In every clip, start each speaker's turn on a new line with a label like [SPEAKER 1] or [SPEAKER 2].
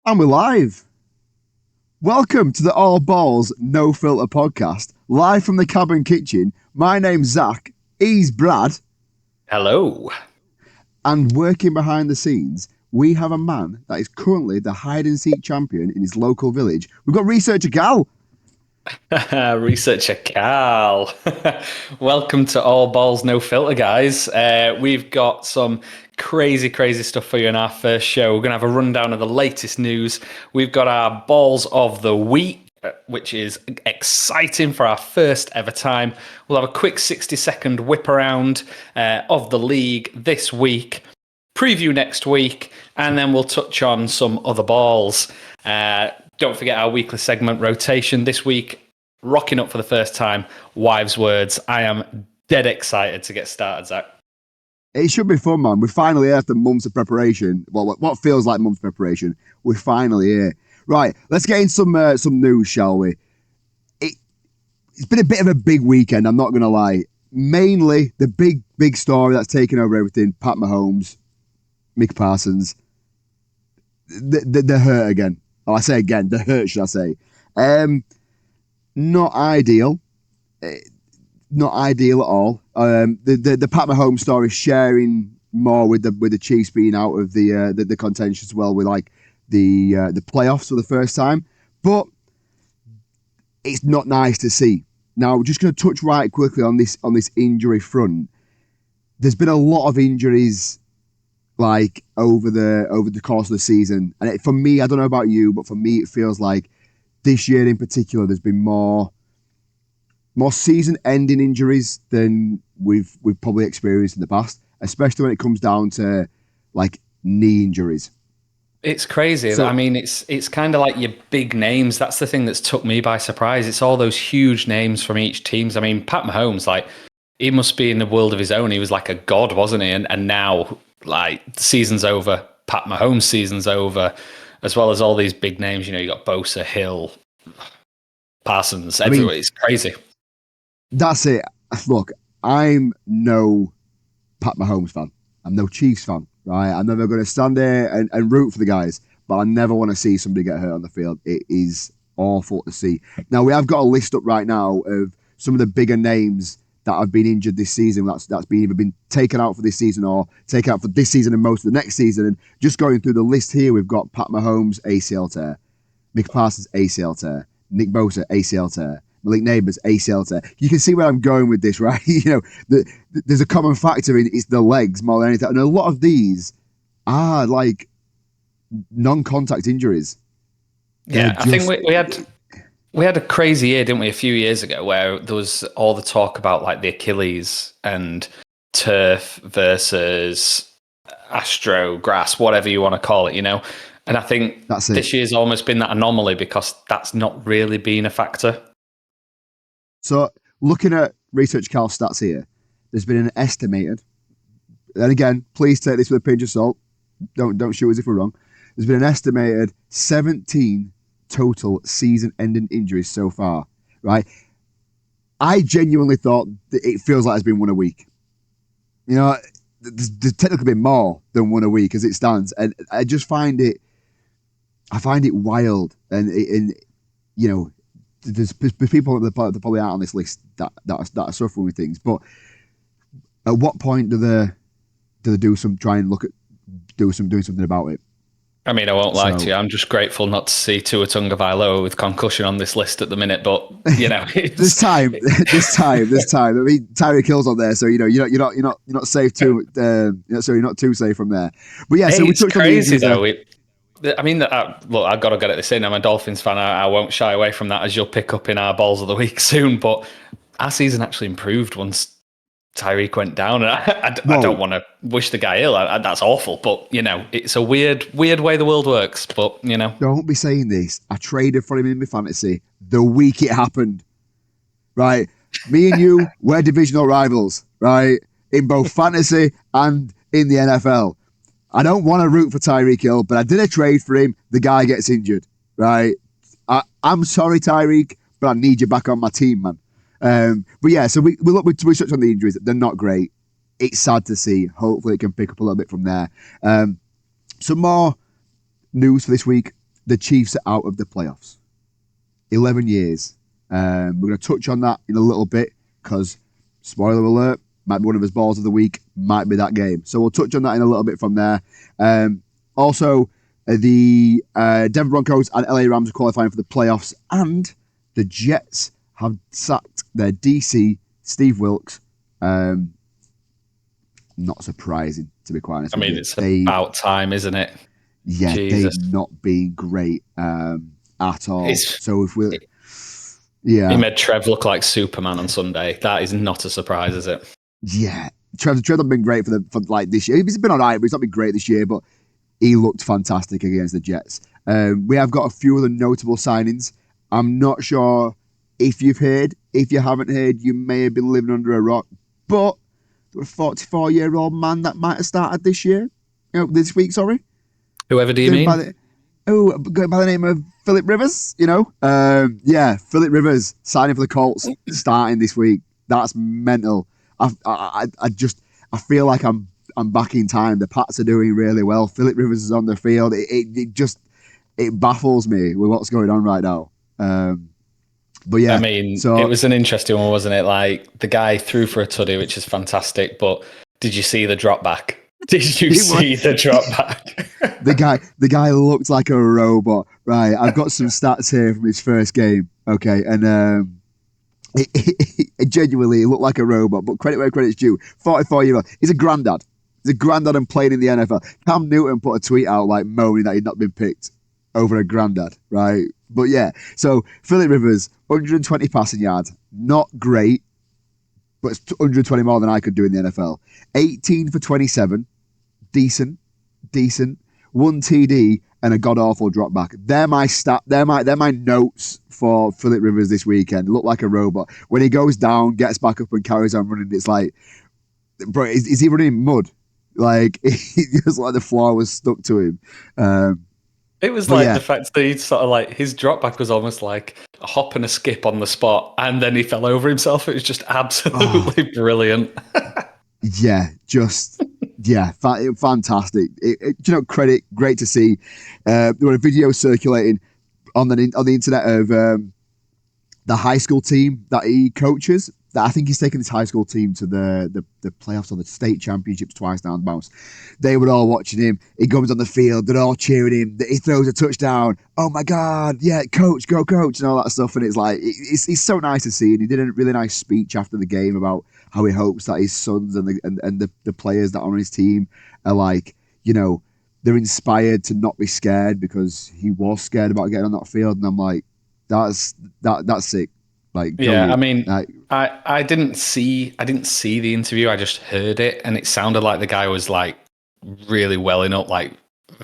[SPEAKER 1] And we're live. Welcome to the All Balls No Filter podcast, live from the cabin kitchen. My name's Zach. He's Brad.
[SPEAKER 2] Hello.
[SPEAKER 1] And working behind the scenes, we have a man that is currently the hide-and-seek champion in his local village. We've got Researcher Gal.
[SPEAKER 2] Researcher Cal. Welcome to All Balls No Filter, guys. We've got some crazy stuff for you in our first show. We're going to have a rundown of the latest news. We've got our Balls of the Week, which is exciting for our first ever time. We'll have a quick 60-second whip around of the league this week, preview next week, and then we'll touch on some other balls. Don't forget our weekly segment rotation this week. Rocking up for the first time, Wives' Words. I am dead excited to get started, Zach.
[SPEAKER 1] It should be fun, man. We're finally here after months of preparation. Well, what feels like months of preparation. We're finally here. Right, let's get in some news, shall we? It's been a bit of a big weekend, I'm not going to lie. Mainly, the big story that's taken over everything, Pat Mahomes, Mick Parsons, the hurt again. Oh, I say again, the hurt, should I say. Not ideal. Not ideal at all. The Pat Mahomes story sharing more with the Chiefs being out of the contention as well with like the playoffs for the first time, but it's not nice to see. Now, we're just going to touch right quickly on this injury front. There's been a lot of injuries like over the course of the season, and for me, I don't know about you, but for me, it feels like this year in particular, there's been more season-ending injuries than we've probably experienced in the past, especially when it comes down to like knee injuries.
[SPEAKER 2] It's crazy. So, I mean, it's kind of like your big names. That's the thing that's took me by surprise. It's all those huge names from each team. I mean, Pat Mahomes, like, he must be in the world of his own. He was like a god, wasn't he? And now, like, the season's over. Pat Mahomes' season's over, as well as all these big names. You know, you got Bosa, Hill, Parsons, everywhere. It's crazy.
[SPEAKER 1] That's it. Look, I'm no Pat Mahomes fan. I'm no Chiefs fan, right? I'm never going to stand there and root for the guys, but I never want to see somebody get hurt on the field. It is awful to see. Now, we have got a list up right now of some of the bigger names that have been injured this season. That's been either been taken out for this season or taken out for this season and most of the next season. And just going through the list here, we've got Pat Mahomes, ACL tear. Mick Parsons, ACL tear. Nick Bosa, ACL tear. Malik Neighbors, ACL tear. You can see where I'm going with this, right? You know, there's a common factor in it's the legs more than anything. And a lot of these are like non-contact injuries.
[SPEAKER 2] Yeah, I think we had a crazy year, didn't we, a few years ago, where there was all the talk about like the Achilles and turf versus astro grass, whatever you want to call it, you know. And I think this year's almost been that anomaly because that's not really been a factor.
[SPEAKER 1] So looking at Research Cal stats here, there's been an estimated, and again, please take this with a pinch of salt. Don't shoot us if we're wrong. There's been an estimated 17 total season-ending injuries so far, right? I genuinely thought that it feels like it's been one a week. You know, there's technically been more than one a week as it stands, and I just find it wild, and you know, there's people that probably aren't on this list that are suffering with things. But at what point do they do something about it?
[SPEAKER 2] I mean, I won't lie to you. I'm just grateful not to see Tua Tagovailoa with concussion on this list at the minute. But you know,
[SPEAKER 1] this time. I mean, Tyreek Hill's on there, so you know you're not safe too. So you're not too safe from there. But yeah, so we took
[SPEAKER 2] crazy though. I mean, look, I've got to get this in. I'm a Dolphins fan. I won't shy away from that, as you'll pick up in our Balls of the Week soon. But our season actually improved once Tyreek went down, and I
[SPEAKER 1] Whoa.
[SPEAKER 2] don't want to wish the guy ill. That's awful, but it's a weird way the world works. But
[SPEAKER 1] Don't be saying this. I traded for him in my fantasy the week it happened. Right? Me and you, we're divisional rivals, right? In both fantasy and in the NFL. I don't want to root for Tyreek Hill, but I did a trade for him. The guy gets injured, right? I'm sorry, Tyreek, but I need you back on my team, man. But yeah, so we touched on the injuries. They're not great. It's sad to see. Hopefully, it can pick up a little bit from there. Some more news for this week. The Chiefs are out of the playoffs. 11 years. We're going to touch on that in a little bit because, spoiler alert, might be one of his balls of the week, might be that game. So we'll touch on that in a little bit from there. Also, the Denver Broncos and LA Rams are qualifying for the playoffs, and the Jets have sacked their DC, Steve Wilkes. Not surprising, to be quite honest.
[SPEAKER 2] I mean, it's about time, isn't it?
[SPEAKER 1] Yeah,
[SPEAKER 2] Jesus.
[SPEAKER 1] they've not been great at all. So if we,
[SPEAKER 2] he made Trev look like Superman on Sunday. That is not a surprise, is it?
[SPEAKER 1] Yeah, Trev not been great for like this year. He's been all right, but he's not been great this year. But he looked fantastic against the Jets. We have got a few other notable signings. I'm not sure if you've heard. If you haven't heard, you may have been living under a rock. But a 44-year-old man that might have started this week. Sorry.
[SPEAKER 2] Whoever do you mean?
[SPEAKER 1] Going by the name of Philip Rivers. Philip Rivers signing for the Colts, starting this week. That's mental. I feel like I'm back in time. The Pats are doing really well. Philip Rivers is on the field. It baffles me with what's going on right now. But yeah,
[SPEAKER 2] I mean, it was an interesting one, wasn't it? Like the guy threw for a tutty, which is fantastic. But did you see the drop back? Did you see the drop back?
[SPEAKER 1] the guy looked like a robot. Right, I've got some stats here from his first game. Okay, and it genuinely looked like a robot. But credit where credit's due. 44-year-old. He's a granddad. He's a granddad and playing in the NFL. Cam Newton put a tweet out like moaning that he'd not been picked over a granddad. Right, but yeah. So Philip Rivers, 120 passing yards, not great, but it's 120 more than I could do in the NFL. 18 for 27, decent. 1 TD and a god awful drop back. They're my notes for Philip Rivers this weekend. Look like a robot. When he goes down, gets back up and carries on running, it's like, bro, is he running in mud? Like, it was like the floor was stuck to him.
[SPEAKER 2] It was like the fact that he sort of like his drop back was almost like a hop and a skip on the spot, and then he fell over himself. It was just absolutely brilliant. Fantastic. Credit, great to see. There were a video circulating on the internet of the high school team that he coaches. That I think he's taken his high school team to the playoffs or the state championships twice down the bounce. They were all watching him. He comes on the field. They're all cheering him. He throws a touchdown. Oh my God, yeah, coach, go coach, and all that stuff. And it's like, it's so nice to see. And he did a really nice speech after the game about how he hopes that his sons and the players that are on his team are like, they're inspired to not be scared, because he was scared about getting on that field. And I'm like, that's sick. Like, yeah, I mean, I didn't see the interview. I just heard it, and it sounded like the guy was like really welling up, like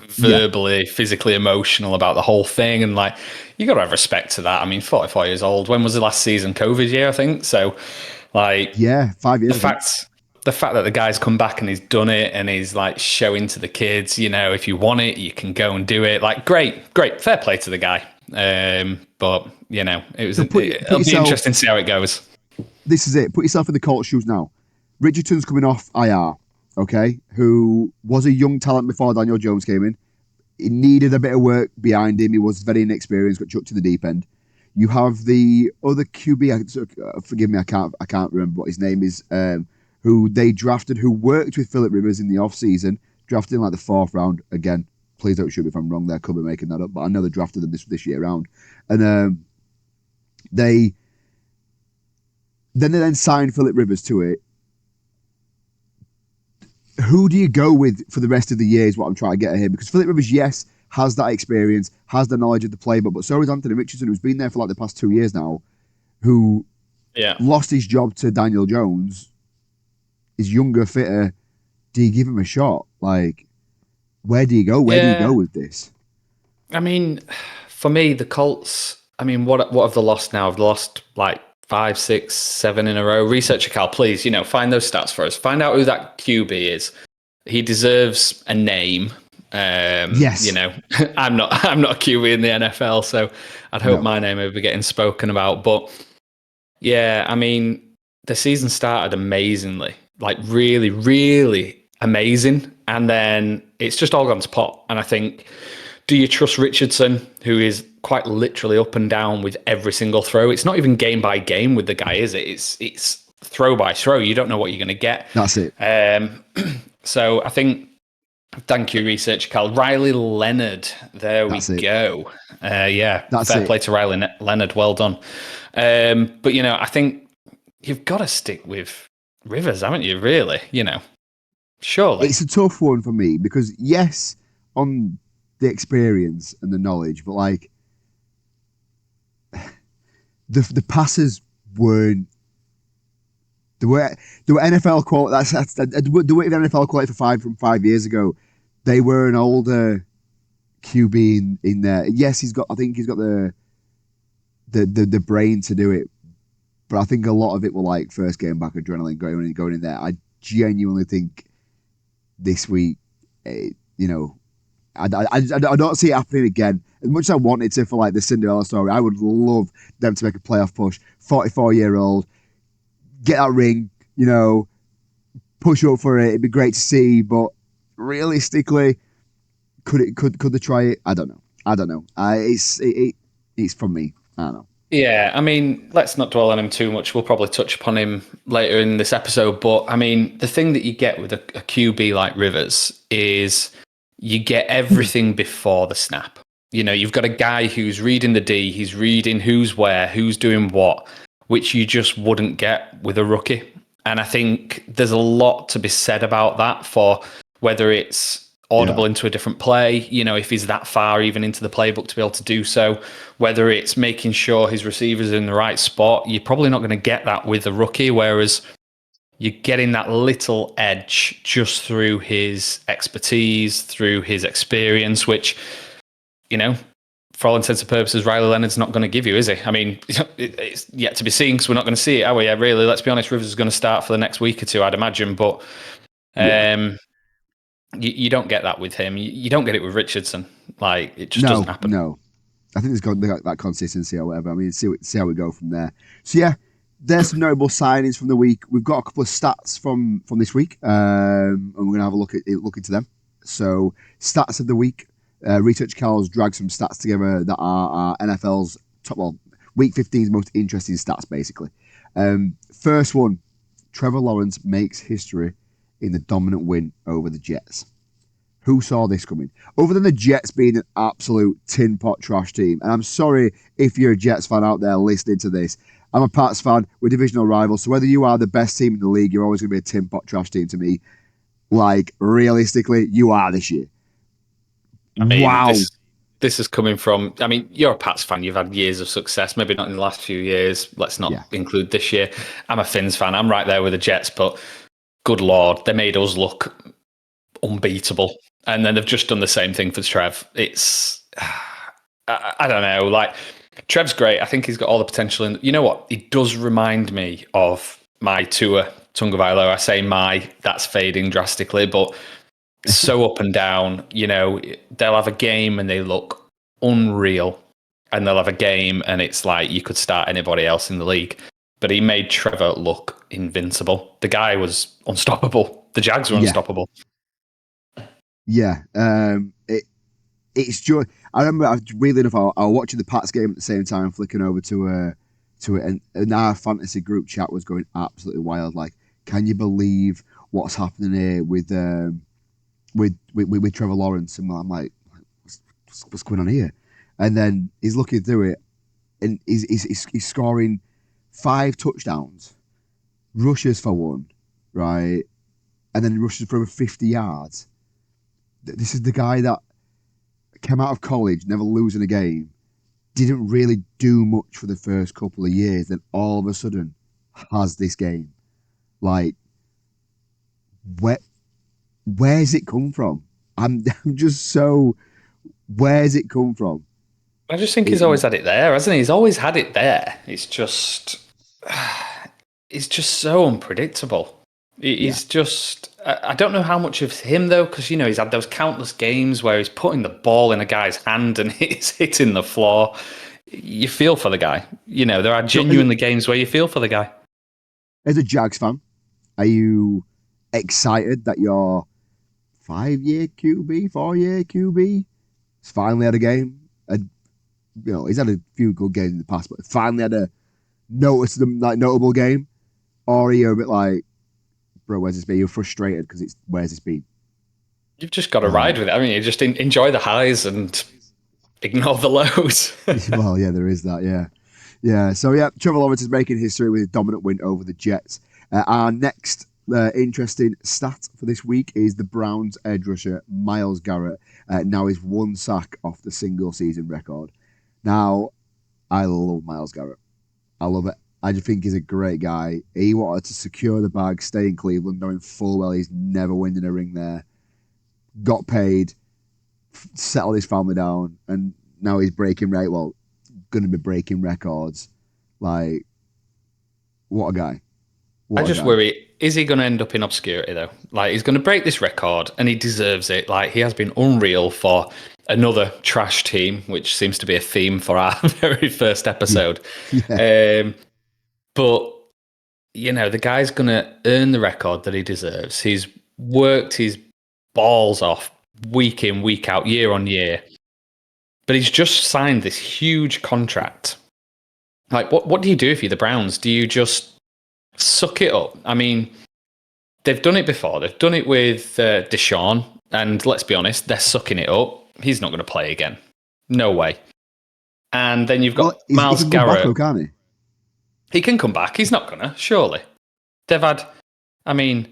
[SPEAKER 2] verbally, physically emotional about the whole thing. And like, you got to have respect to that. I mean, 44 years old. When was the last season? COVID year, I think. So, like, 5 years. The fact that the guy's come back and he's done it, and he's like showing to the kids, if you want it, you can go and do it. Like, great, fair play to the guy. But it'll be interesting to see how it goes.
[SPEAKER 1] This is it. Put yourself in the Colts shoes now. Richardson's coming off IR, okay, who was a young talent before Daniel Jones came in. He needed a bit of work behind him. He was very inexperienced, got chucked to the deep end. You have the other QB, forgive me, I can't remember what his name is, who they drafted, who worked with Philip Rivers in the offseason, drafted in like the 4th round. Again, please don't shoot me if I'm wrong there, could be making that up, but I know they drafted them this year round. And they signed Philip Rivers to it. Who do you go with for the rest of the year is what I'm trying to get at here. Because Philip Rivers, yes, has that experience, has the knowledge of the playbook, but so is Anthony Richardson, who's been there for like the past 2 years now, who lost his job to Daniel Jones is younger, fitter. Do you give him a shot? Like, where do you go? Where do you go
[SPEAKER 2] Yeah.
[SPEAKER 1] with this?
[SPEAKER 2] I mean, for me, the Colts. I mean, what have they lost now? Have they lost like 5, 6, 7 in a row? Researcher Cal, please, find those stats for us. Find out who that QB is. He deserves a name.
[SPEAKER 1] Yes.
[SPEAKER 2] I'm not a QB in the NFL, so I'd hope
[SPEAKER 1] No.
[SPEAKER 2] my name would be getting spoken about. But yeah, I mean, the season started amazingly, like really, really amazing, and then it's just all gone to pot. And I think, do you trust Richardson, who is quite literally up and down with every single throw? It's not even game by game with the guy, is it? It's throw by throw. You don't know what you're going to get.
[SPEAKER 1] That's it.
[SPEAKER 2] So I think, thank you, research Cal. Riley Leonard. There we
[SPEAKER 1] That's it.
[SPEAKER 2] go. Yeah,
[SPEAKER 1] That's
[SPEAKER 2] fair
[SPEAKER 1] it.
[SPEAKER 2] play to Riley Leonard. Well done. But I think you've got to stick with Rivers, haven't you? Really? Surely.
[SPEAKER 1] It's a tough one for me because yes, on the experience and the knowledge, but like the passes weren't. They were NFL quality. They weren't even NFL quality from 5 years ago. They were an older QB in there. Yes, I think he's got the brain to do it, but I think a lot of it were like first game back adrenaline going in there. I genuinely think this week, I don't see it happening again. As much as I wanted to for like the Cinderella story, I would love them to make a playoff push. 44-year-old, get that ring, push up for it. It'd be great to see, but realistically, could they try it? I don't know. It's from me. I don't know.
[SPEAKER 2] Yeah, I mean, let's not dwell on him too much. We'll probably touch upon him later in this episode. But I mean, the thing that you get with a QB like Rivers is you get everything before the snap. You've got a guy who's reading the D, he's reading who's where, who's doing what, which you just wouldn't get with a rookie. And I think there's a lot to be said about that, for whether it's audible into a different play, if he's that far even into the playbook to be able to do so, whether it's making sure his receiver's in the right spot. You're probably not going to get that with a rookie, whereas you're getting that little edge just through his expertise, through his experience, which, for all intents and purposes, Riley Leonard's not going to give you, is he? I mean, it's yet to be seen because we're not going to see it, are we? Yeah, really, let's be honest, Rivers is going to start for the next week or two, I'd imagine, but you don't get that with him. You don't get it with Richardson. Like, it just doesn't happen.
[SPEAKER 1] No. I think they got that consistency or whatever. I mean, see how we go from there. So yeah, there's some notable signings from the week. We've got a couple of stats from this week, and we're gonna have a look into them. So stats of the week. Research Carl's dragged some stats together that are NFL's week 15's most interesting stats, basically. First one, Trevor Lawrence makes history in the dominant win over the Jets. Who saw this coming? Other than the Jets being an absolute tin pot trash team, and I'm sorry if you're a Jets fan out there listening to this. I'm a Pats fan. We're divisional rivals, so whether you are the best team in the league, you're always going to be a tin pot trash team to me. Like, realistically, you are this year.
[SPEAKER 2] I mean,
[SPEAKER 1] wow.
[SPEAKER 2] This is coming from, I mean, you're a Pats fan. You've had years of success, maybe not in the last few years. Let's not include this year. I'm a Finns fan. I'm right there with the Jets, but good Lord, they made us look unbeatable. And then they've just done the same thing for Trev. It's, I don't know, like, Trev's great. I think he's got all the potential. And you know what? He does remind me of my Tua Tagovailoa. I say that's fading drastically, but so up and down. They'll have a game and they look unreal, and they'll have a game and it's like you could start anybody else in the league. But he made Trevor look invincible. The guy was unstoppable. The Jags were unstoppable.
[SPEAKER 1] Yeah, it's just. I remember, weirdly enough, I was watching the Pats game at the same time, flicking over to it, and our fantasy group chat was going absolutely wild. Like, can you believe what's happening here with Trevor Lawrence? And I'm like, what's going on here? And then he's looking through it, and he's scoring 5 touchdowns, rushes for 1, right, and then rushes for over 50 yards. This is the guy that came out of college, never losing a game, didn't really do much for the first couple of years, then all of a sudden has this game. Like, where where's it come from? I'm just so where's it come from?
[SPEAKER 2] I just think he's
[SPEAKER 1] It,
[SPEAKER 2] always had it there, hasn't he? He's always had it there. It's just so unpredictable.
[SPEAKER 1] yeah,
[SPEAKER 2] He's just, I don't know how much of him though, because he's had those countless games where he's putting the ball in a guy's hand and it's hitting the floor. You feel for the guy. There are
[SPEAKER 1] so
[SPEAKER 2] genuinely games where you feel for the guy.
[SPEAKER 1] as a Jags fan, are you excited that your 5 year QB, 4 year QB has finally had a game? And he's had a few good games in the past, but finally had a notable game. Or are you a bit like, bro, where's this been? You're frustrated because it's where's this been?
[SPEAKER 2] You've just got to
[SPEAKER 1] Um,
[SPEAKER 2] ride with it. I mean, you just enjoy the highs and ignore the lows.
[SPEAKER 1] well, yeah, there is that. Yeah, yeah. So yeah, Trevor Lawrence is making history with a dominant win over the Jets. Our next interesting stat for this week is the Browns edge rusher Miles Garrett now is one sack off the single season record. Now, I love Miles Garrett. I love it. I just think he's a great guy. He wanted to secure the bag, stay in Cleveland, knowing full well he's never winning a ring there. Got paid, settled his family down, and now he's breaking going to be breaking records. Like, what a guy!
[SPEAKER 2] I
[SPEAKER 1] What a
[SPEAKER 2] just
[SPEAKER 1] guy!
[SPEAKER 2] worry, is he going to end up in obscurity though? Like, he's going to break this record and he deserves it. Like, he has been unreal for another trash team, which seems to be a theme for our very first
[SPEAKER 1] Yeah,
[SPEAKER 2] episode.
[SPEAKER 1] yeah.
[SPEAKER 2] But, the guy's going to earn the record that he deserves. He's worked his balls off week in, week out, year on year. But he's just signed this huge contract. Like, what do you do if you're the Browns? Do you just suck it up? I mean, they've done it before. They've done it with Deshaun, and let's be honest, they're sucking it up. He's not going to play again. No way. And then you've
[SPEAKER 1] Well,
[SPEAKER 2] got
[SPEAKER 1] he
[SPEAKER 2] Miles
[SPEAKER 1] can come back though,
[SPEAKER 2] Garrett.
[SPEAKER 1] can't he?
[SPEAKER 2] He can come back. He's not going to, surely. They've had, I mean,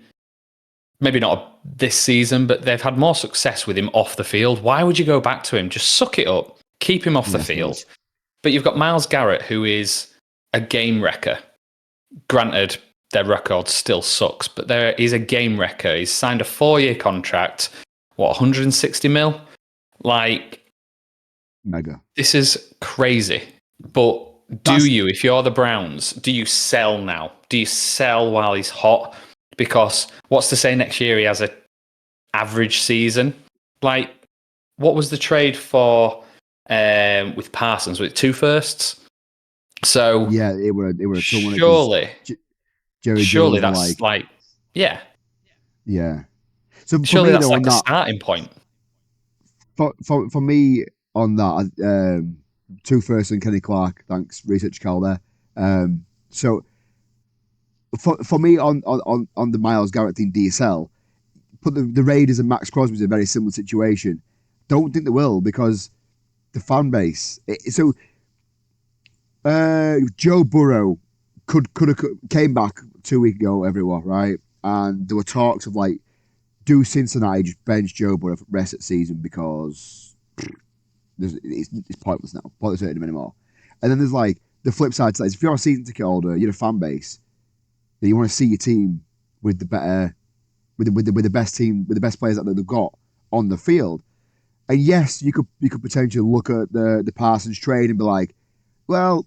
[SPEAKER 2] maybe not this season, but they've had more success with him off the field. Why would you go back to him? Just suck it up. Keep him off
[SPEAKER 1] Yeah,
[SPEAKER 2] the
[SPEAKER 1] I
[SPEAKER 2] field.
[SPEAKER 1] suppose.
[SPEAKER 2] But you've got Miles Garrett, who is a game wrecker. Granted, their record still sucks, but he's a game wrecker. He's signed a 4-year contract. What, 160 mil? Like,
[SPEAKER 1] Mega.
[SPEAKER 2] this is crazy. But
[SPEAKER 1] That's
[SPEAKER 2] if you're the Browns, do you sell now? Do you sell while he's hot? Because what's to say next year he has a average season? Like, what was the trade for with Parsons? With 2 firsts? So
[SPEAKER 1] yeah. It would have done it because
[SPEAKER 2] surely,
[SPEAKER 1] Jerry
[SPEAKER 2] surely
[SPEAKER 1] Jones were
[SPEAKER 2] that's
[SPEAKER 1] like,
[SPEAKER 2] like, yeah,
[SPEAKER 1] yeah. So for
[SPEAKER 2] surely
[SPEAKER 1] me
[SPEAKER 2] that's
[SPEAKER 1] though,
[SPEAKER 2] like
[SPEAKER 1] on
[SPEAKER 2] the
[SPEAKER 1] that,
[SPEAKER 2] starting point.
[SPEAKER 1] for me on that, two first and Kenny Clark. Thanks, research Cal there. So for me on the Miles Garrett thing, DSL, put the Raiders and Max Crosby's in a very similar situation. Don't think they will because the fan base. Joe Burrow could have came back 2 weeks ago. Everyone right, and there were talks of like do Cincinnati just bench Joe Burrow for the rest of the season because it's pointless now. Pointless hurting him anymore. And then there's like the flip side to that is if you're a season ticket holder, you're a fan base, then you want to see your team with the better, with the best team, with the best players that they've got on the field. And yes, you could potentially look at the Parsons trade and be like, well,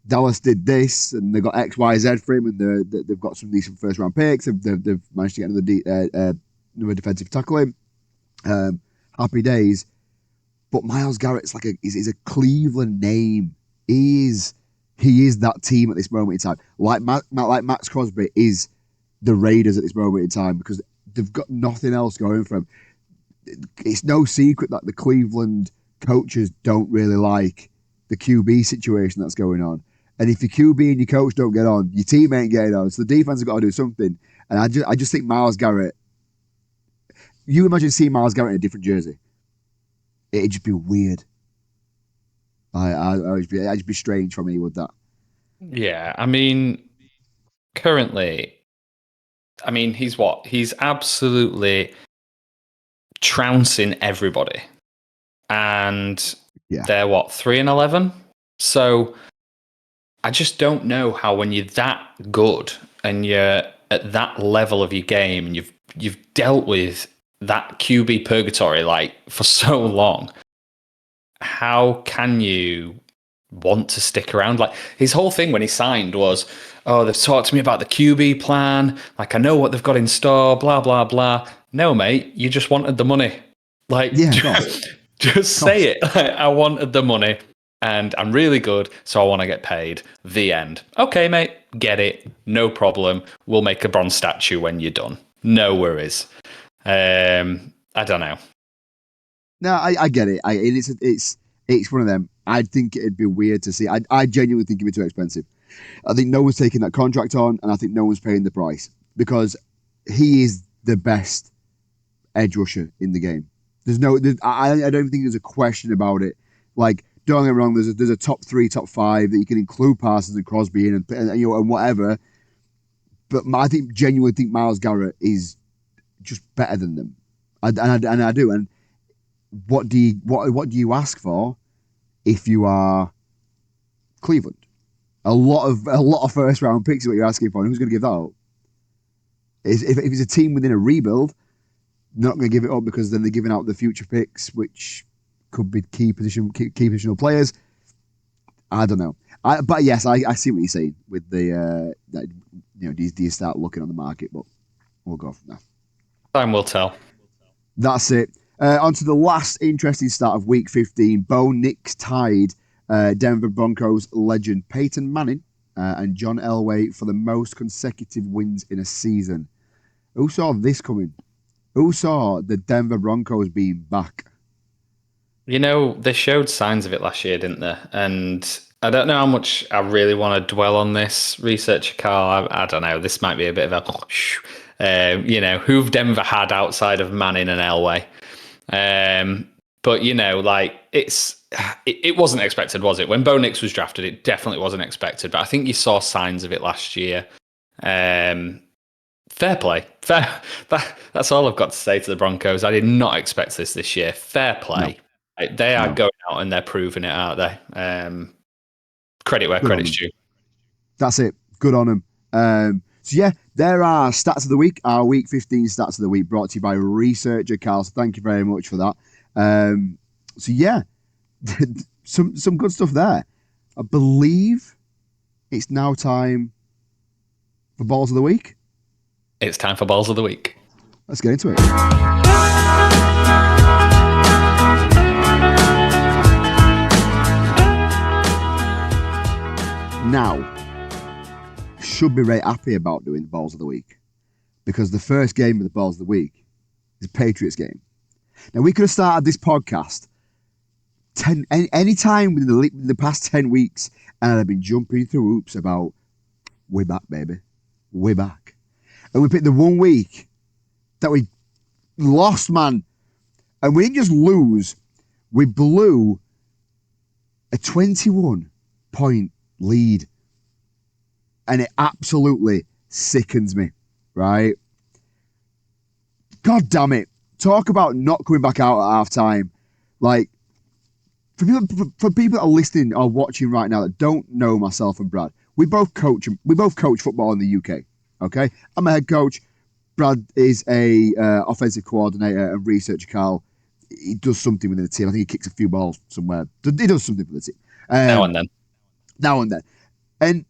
[SPEAKER 1] Dallas did this and they got X, Y, Z for him, and they've got some decent first round picks. They've managed to get another defensive tackle in. Happy days. But Miles Garrett's like he's a Cleveland name. He is that team at this moment in time. Like Max Crosby is the Raiders at this moment in time because they've got nothing else going for them. It's no secret that the Cleveland coaches don't really like the QB situation that's going on. And if your QB and your coach don't get on, your team ain't getting on. So the defense has got to do something. And I just think Miles Garrett. You imagine seeing Miles Garrett in a different jersey. It'd just be weird. It'd just be strange for me with that.
[SPEAKER 2] Yeah, I mean, currently, he's what? He's absolutely trouncing everybody. And
[SPEAKER 1] Yeah,
[SPEAKER 2] they're what, 3-11? So I just don't know how when you're that good and you're at that level of your game and you've dealt with that QB purgatory like for so long, how can you want to stick around? Like his whole thing when he signed was, oh, they've talked to me about the QB plan. Like I know what they've got in store, blah, blah, blah. No, mate, you just wanted the money. Like,
[SPEAKER 1] Yeah,
[SPEAKER 2] just say it. Like, I wanted the money and I'm really good, so I want to get paid. The end. Okay, mate, get it. No problem. We'll make a bronze statue when you're done. No worries. I don't know.
[SPEAKER 1] No, I get it. It's one of them. I think it'd be weird to see. I genuinely think it'd be too expensive. I think no one's taking that contract on, and I think no one's paying the price because he is the best edge rusher in the game. I don't think there's a question about it. Like, don't get me wrong. There's a top 3, top 5 that you can include Parsons and Crosby in, and whatever. But I genuinely think Myles Garrett is just better than them, and I do. And what do you ask for if you are Cleveland? A lot of first round picks is what you're asking for. And who's going to give that up? If it's a team within a rebuild, they're not going to give it up because then they're giving out the future picks, which could be key positional players. I don't know. But yes, I see what you're saying with the do you start looking on the market? But we'll go from there.
[SPEAKER 2] Time will tell.
[SPEAKER 1] That's it. On to the last interesting start of Week 15. Bo Nix tied Denver Broncos legend Peyton Manning and John Elway for the most consecutive wins in a season. Who saw this coming? Who saw the Denver Broncos being back?
[SPEAKER 2] You know, they showed signs of it last year, didn't they? And I don't know how much I really want to dwell on this. Researcher Carl, I don't know. This might be a bit of a, who've Denver had outside of Manning and Elway? But like it wasn't expected, was it? When Bo Nix was drafted, it definitely wasn't expected. But I think you saw signs of it last year. Fair play. That's all I've got to say to the Broncos. I did not expect this year. Fair play. No. They are going out and they're proving it, aren't they? Credit where credit's due.
[SPEAKER 1] That's it. Good on them. So yeah, there are stats of the week. Our Week 15 stats of the week brought to you by Researcher Carl. So thank you very much for that. So yeah, some good stuff there. I believe it's now time for Balls of the Week.
[SPEAKER 2] It's time for Balls of the Week.
[SPEAKER 1] Let's get into it. Now, should be very happy about doing the Balls of the Week because the first game of the Balls of the Week is a Patriots game. Now, we could have started this podcast any time within the past 10 weeks and I'd have been jumping through hoops about we're back, baby. We're back. And we picked the 1 week that we lost, man. And we didn't just lose. We blew a 21-point lead. And it absolutely sickens me, right? God damn it. Talk about not coming back out at half time. Like, for people that are listening or watching right now that don't know myself and Brad, we both coach football in the UK. Okay, I'm a head coach. Brad is a offensive coordinator and researcher. Carl, he does something within the team. I think he kicks a few balls somewhere. He does something for the team.
[SPEAKER 2] Now and then.
[SPEAKER 1] And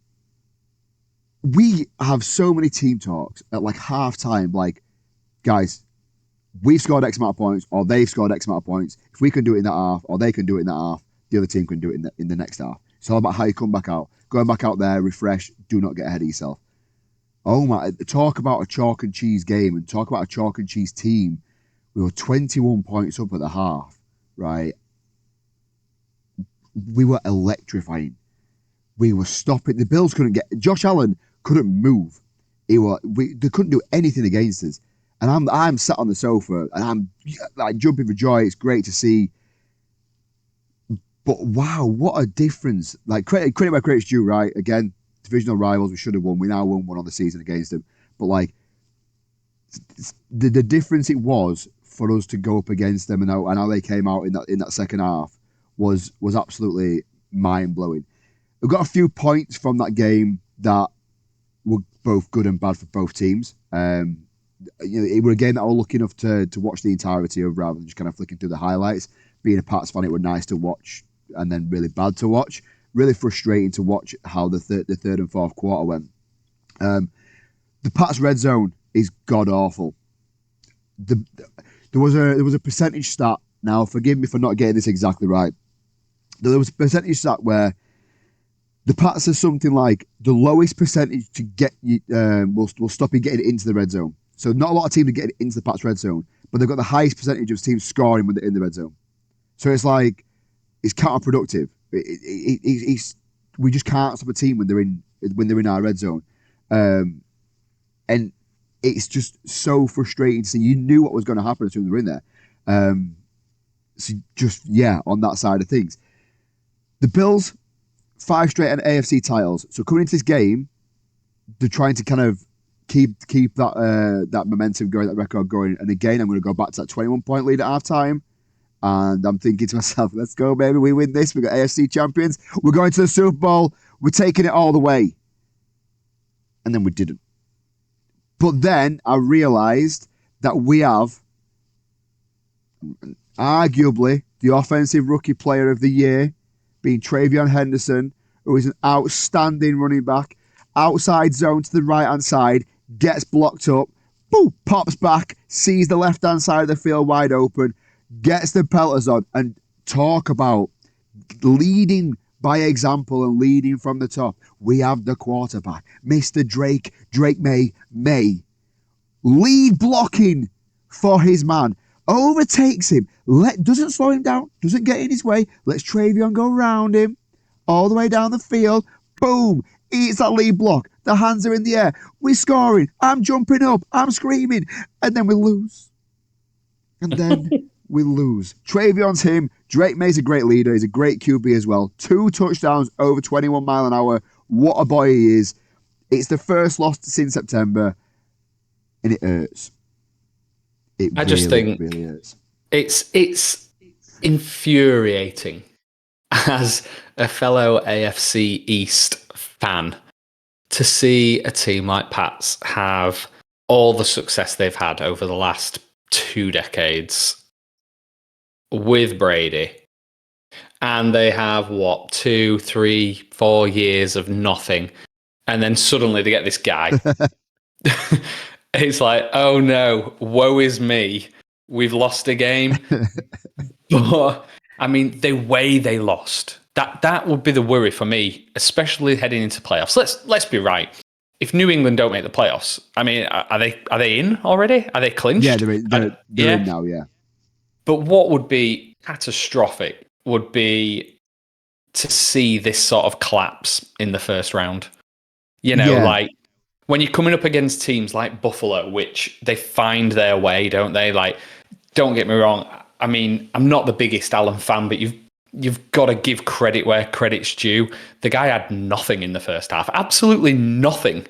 [SPEAKER 1] we have so many team talks at like half time. Like, guys, we've scored X amount of points, or they've scored X amount of points. If we can do it in that half, or they can do it in that half, the other team can do it in the next half. It's all about how you come back out. Going back out there, refresh. Do not get ahead of yourself. Oh my, talk about a chalk and cheese game and talk about a chalk and cheese team. We were 21 points up at the half, right? We were electrifying. We were stopping. The Bills couldn't get, Josh Allen couldn't move. They couldn't do anything against us. And I'm sat on the sofa and I'm like jumping for joy. It's great to see. But wow, what a difference. Like credit where credit's due, right? Again, divisional rivals, we should have won. We now won one on the season against them. But like the difference it was for us to go up against them and how they came out in that second half was absolutely mind blowing. We've got a few points from that game that were both good and bad for both teams. It were a game that I was lucky enough to watch the entirety of rather than just kind of flicking through the highlights. Being a Pats fan, it was nice to watch and then really bad to watch. Really frustrating to watch how the third and fourth quarter went. The Pats red zone is god awful. There was a percentage stat. Now, forgive me for not getting this exactly right. There was a percentage stat where the Pats are something like the lowest percentage to get you will stop you getting into the red zone. So not a lot of teams are getting into the Pats red zone, but they've got the highest percentage of teams scoring when they're in the red zone. So it's like it's counterproductive. We just can't stop a team when they're in our red zone, and it's just so frustrating to see. You knew what was going to happen as soon as they were in there. So just on that side of things, the Bills 5 straight AFC titles. So coming into this game, they're trying to kind of keep that momentum going, that record going. And again, I'm going to go back to that 21-point lead at halftime. And I'm thinking to myself, let's go, baby. We win this. We got AFC champions. We're going to the Super Bowl. We're taking it all the way. And then we didn't. But then I realised that we have arguably the offensive rookie player of the year being Travion Henderson, who is an outstanding running back. Outside zone to the right-hand side, gets blocked up, boom, pops back, sees the left-hand side of the field wide open, gets the pelters on, and talk about leading by example and leading from the top. We have the quarterback, Mr. Drake May, lead blocking for his man, overtakes him, doesn't slow him down, doesn't get in his way, lets Travion go around him, all the way down the field, boom, eats that lead block, the hands are in the air, we're scoring, I'm jumping up, I'm screaming, and then we lose. And then we lose. Travion's him. Drake May's a great leader. He's a great QB as well. 2 touchdowns over 21 mile an hour. What a boy he is. It's the first loss since September, and it hurts.
[SPEAKER 2] I just think
[SPEAKER 1] really hurts.
[SPEAKER 2] It's infuriating as a fellow AFC East fan to see a team like Pats have all the success they've had over the last 2 decades with Brady, and they have 2, 3, 4 years of nothing, and then suddenly they get this guy. It's like, oh no, woe is me, we've lost a game. But I mean, the way they lost, that would be the worry for me, especially heading into playoffs. Let's be right. If New England don't make the playoffs, I mean, are they in already? Are they clinched?
[SPEAKER 1] Yeah, they're in now, yeah.
[SPEAKER 2] But what would be catastrophic would be to see this sort of collapse in the first round. Like when you're coming up against teams like Buffalo, which they find their way, don't they? Like, don't get me wrong. I mean, I'm not the biggest Allen fan, but you've got to give credit where credit's due. The guy had nothing in the first half, absolutely nothing.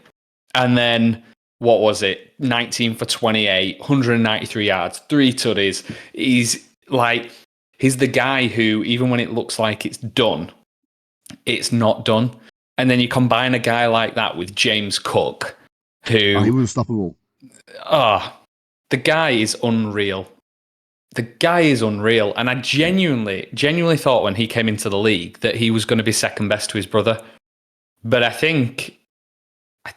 [SPEAKER 2] And then, what was it? 19 for 28, 193 yards, 3 tutties. He's the guy who, even when it looks like it's done, it's not done. And then you combine a guy like that with James Cook, who...
[SPEAKER 1] he was unstoppable.
[SPEAKER 2] The guy is unreal. The guy is unreal. And I genuinely thought when he came into the league that he was going to be second best to his brother. But I think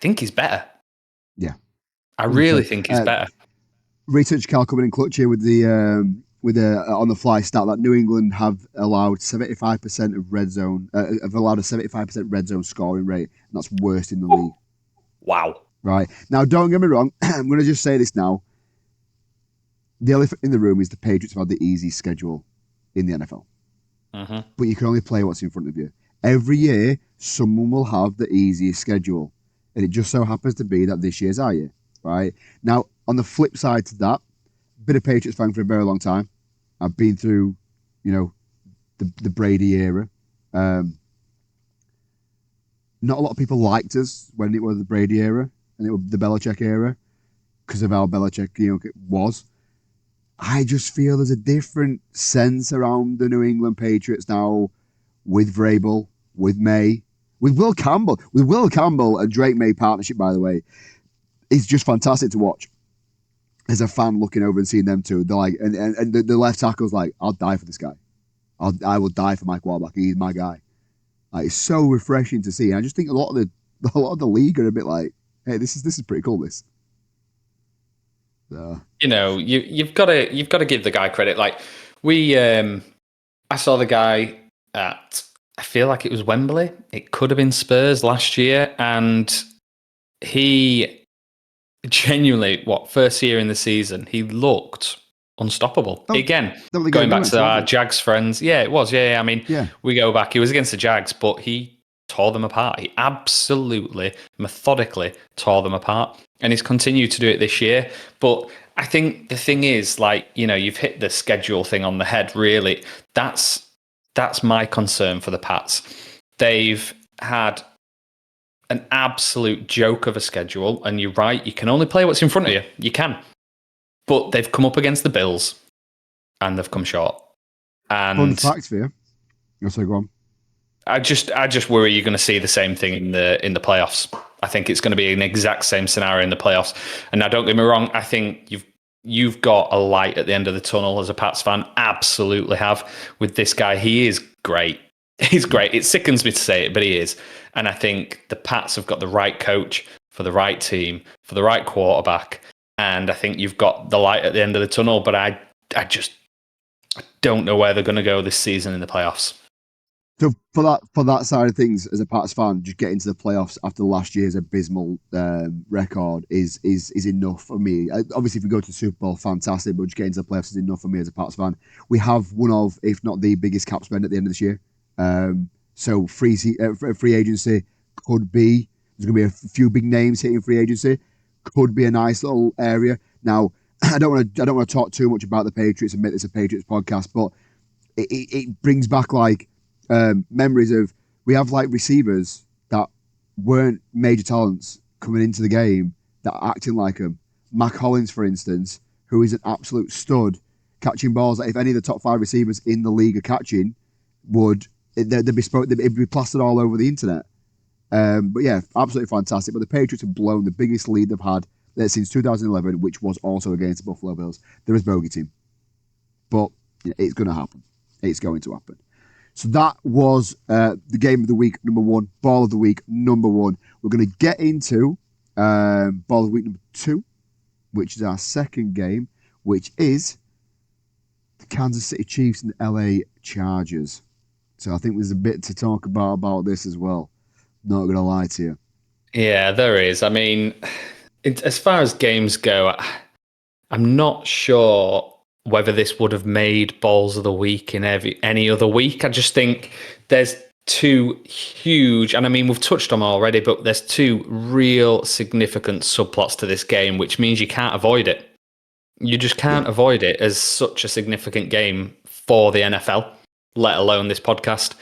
[SPEAKER 2] he's better.
[SPEAKER 1] Yeah.
[SPEAKER 2] I really think he's better.
[SPEAKER 1] Research Cal coming in clutch here with the on the fly stat that New England have allowed 75% of red zone have allowed a 75% red zone scoring rate, and that's worst in the league.
[SPEAKER 2] Wow.
[SPEAKER 1] Right. Now, don't get me wrong. I'm going to just say this now. The elephant in the room is the Patriots have had the easy schedule in the NFL.
[SPEAKER 2] Uh-huh.
[SPEAKER 1] But you can only play what's in front of you. Every year, someone will have the easiest schedule. And it just so happens to be that this year's our year. Right? Now, on the flip side to that, been a Patriots fan for a very long time. I've been through, the Brady era. Not a lot of people liked us when it was the Brady era and it was the Belichick era because of how Belichick, was. I just feel there's a different sense around the New England Patriots now with Vrabel, with May, with Will Campbell and Drake May partnership, by the way, is just fantastic to watch. As a fan looking over and seeing them two, they're like, and the left tackle's like, I'll die for this guy. I will die for Mike Wahlbach. He's my guy. Like, it's so refreshing to see. And I just think a lot of the league are a bit like, hey, this is pretty cool. This.
[SPEAKER 2] You know, you've got to give the guy credit. Like I saw the guy at, I feel like it was Wembley. It could have been Spurs last year, and he genuinely, first year in the season, he looked unstoppable. Again, going back to our Jags friends. Yeah, it was. Yeah. I mean, we go back. He was against the Jags, but he tore them apart. He absolutely, methodically tore them apart. And he's continued to do it this year. But I think the thing is, like, you know, you've hit the schedule thing on the head, really. That's my concern for the Pats. They've had an absolute joke of a schedule, and you're right, you can only play what's in front of you. You can. But they've come up against the Bills, and they've come short. And
[SPEAKER 1] fun fact for you. So go on.
[SPEAKER 2] I just worry you're going to see the same thing in the playoffs. I think it's going to be an exact same scenario in the playoffs. And now, don't get me wrong, I think you've got a light at the end of the tunnel as a Pats fan. Absolutely have with this guy. He is great. He's great. It sickens me to say it, but he is. And I think the Pats have got the right coach for the right team, for the right quarterback. And I think you've got the light at the end of the tunnel, but I don't know where they're going to go this season in the playoffs.
[SPEAKER 1] So for that side of things, as a Pats fan, just getting to the playoffs after last year's abysmal record is enough for me. Obviously, if we go to the Super Bowl, fantastic, but just getting to the playoffs is enough for me as a Pats fan. We have one of, if not the biggest cap spend at the end of this year. So free agency could be, there's going to be a few big names hitting free agency. Could be a nice little area. Now, I don't want to talk too much about the Patriots and make this a Patriots podcast, but it brings back like memories of, we have like receivers that weren't major talents coming into the game that are acting like them. Mac Hollins, for instance, who is an absolute stud, catching balls that if any of the top 5 receivers in the league are catching, they'd be plastered all over the internet. But yeah, absolutely fantastic. But the Patriots have blown the biggest lead they've had since 2011, which was also against the Buffalo Bills. They're a bogey team. But it's going to happen. It's going to happen. So that was the game of the week, number 1. Ball of the week, number 1. We're going to get into ball of the week, number 2, which is our second game, which is the Kansas City Chiefs and the LA Chargers. So I think there's a bit to talk about this as well. Not going to lie to you.
[SPEAKER 2] Yeah, there is. I mean, as far as games go, I'm not sure whether this would have made balls of the week in any other week. I just think there's two huge, and I mean, we've touched on them already, but there's two real significant subplots to this game, which means you can't avoid it. You just can't avoid it as such a significant game for the NFL, let alone this podcast.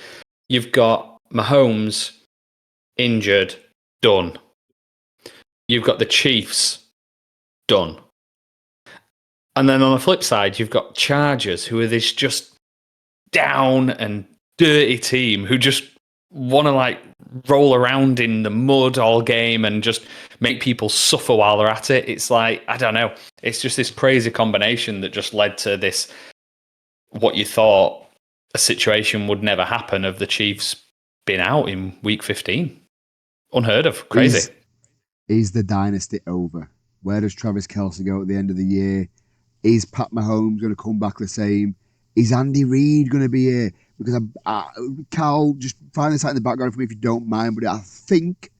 [SPEAKER 2] You've got Mahomes injured, done. You've got the Chiefs, done. And then on the flip side, you've got Chargers, who are this just down and dirty team who just want to like roll around in the mud all game and just make people suffer while they're at it. It's like, I don't know. It's just this crazy combination that just led to this, what you thought a situation would never happen of the Chiefs being out in week 15. Unheard of. Crazy.
[SPEAKER 1] Is the dynasty over? Where does Travis Kelce go at the end of the year? Is Pat Mahomes going to come back the same? Is Andy Reid going to be here? Because Cal, just find this out in the background for me if you don't mind, but I think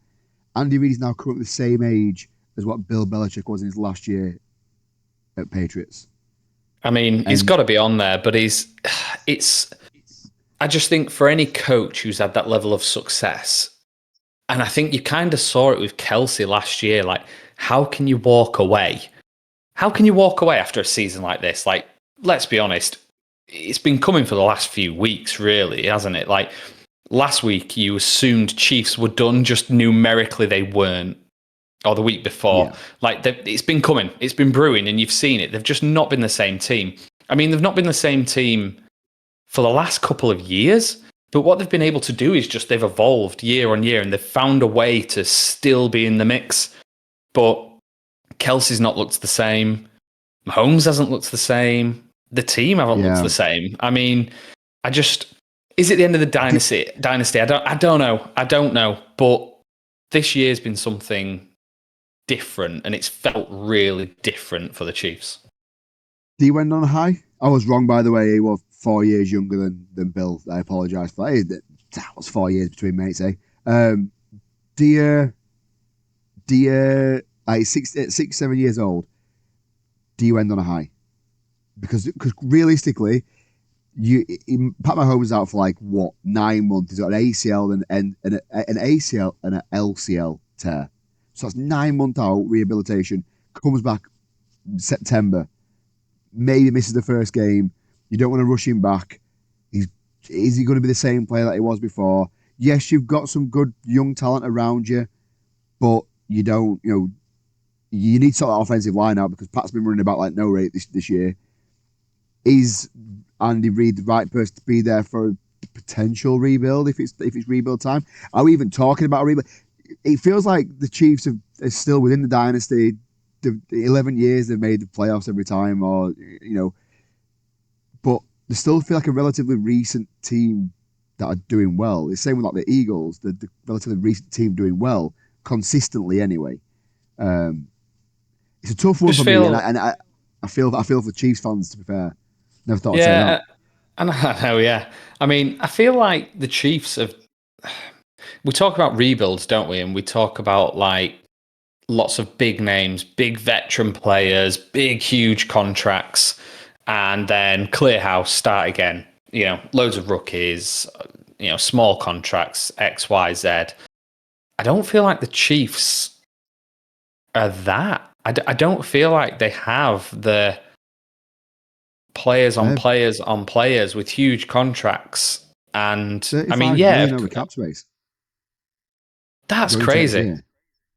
[SPEAKER 1] Andy Reid is now currently the same age as what Bill Belichick was in his last year at Patriots.
[SPEAKER 2] I mean, he's got to be on there, but I just think for any coach who's had that level of success, and I think you kind of saw it with Kelce last year, like, how can you walk away? How can you walk away after a season like this? Like, let's be honest, it's been coming for the last few weeks, really, hasn't it? Like, last week you assumed Chiefs were done, just numerically they weren't. Or the week before. Yeah. Like, it's been coming. It's been brewing, and you've seen it. They've just not been the same team. I mean, they've not been the same team for the last couple of years. But what they've been able to do is just they've evolved year on year and they've found a way to still be in the mix. But Kelsey's not looked the same. Mahomes hasn't looked the same. The team haven't looked
[SPEAKER 1] Yeah.
[SPEAKER 2] the same. I mean, is it the end of the dynasty? I don't know. I don't know. But this year's been something different, and it's felt really different for the Chiefs.
[SPEAKER 1] D went on a high. I was wrong, by the way. He was 4 years younger than Bill. I apologise for that. That was 4 years between mates, eh? Dear, like 6, 7 years old. Do you end on a high? Because realistically, Pat Mahomes out for like what 9 months. He's got an ACL and an ACL and an LCL tear. So that's 9 months out rehabilitation. Comes back September. Maybe misses the first game. You don't want to rush him back. Is he going to be the same player that he was before? Yes, you've got some good young talent around you, but you don't. You need sort of offensive line out because Pat's been running about like no rate this year. Is Andy Reid the right person to be there for a potential rebuild if it's rebuild time? Are we even talking about a rebuild? It feels like the Chiefs are still within the dynasty. The 11 years they've made the playoffs every time, but they still feel like a relatively recent team that are doing well. It's the same with like the Eagles, the relatively recent team doing well consistently anyway. It's a tough one for me, and I feel for Chiefs fans. To be fair, never thought I'd say that.
[SPEAKER 2] And I know, yeah. I mean, I feel like the Chiefs have. We talk about rebuilds, don't we? And we talk about like lots of big names, big veteran players, big huge contracts, and then clear house, start again. Loads of rookies, small contracts, X, Y, Z. I don't feel like the Chiefs are that. I don't feel like they have the players on players on players with huge contracts. And I mean, yeah,
[SPEAKER 1] over cap space.
[SPEAKER 2] That's crazy.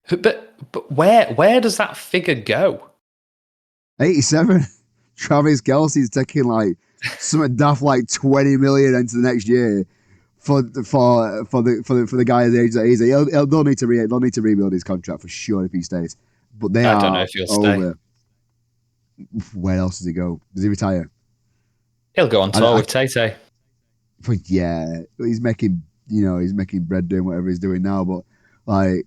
[SPEAKER 2] But where does that figure go?
[SPEAKER 1] 87. Travis Kelce's taking like something daft like 20 million into the next year for the guy at the age that he's. They'll need to rebuild his contract for sure if he stays. But I
[SPEAKER 2] don't know if he'll
[SPEAKER 1] over. Stay. Where else does he go? Does he retire?
[SPEAKER 2] He'll go on tour with Tay.
[SPEAKER 1] But yeah, he's making bread doing whatever he's doing now. But like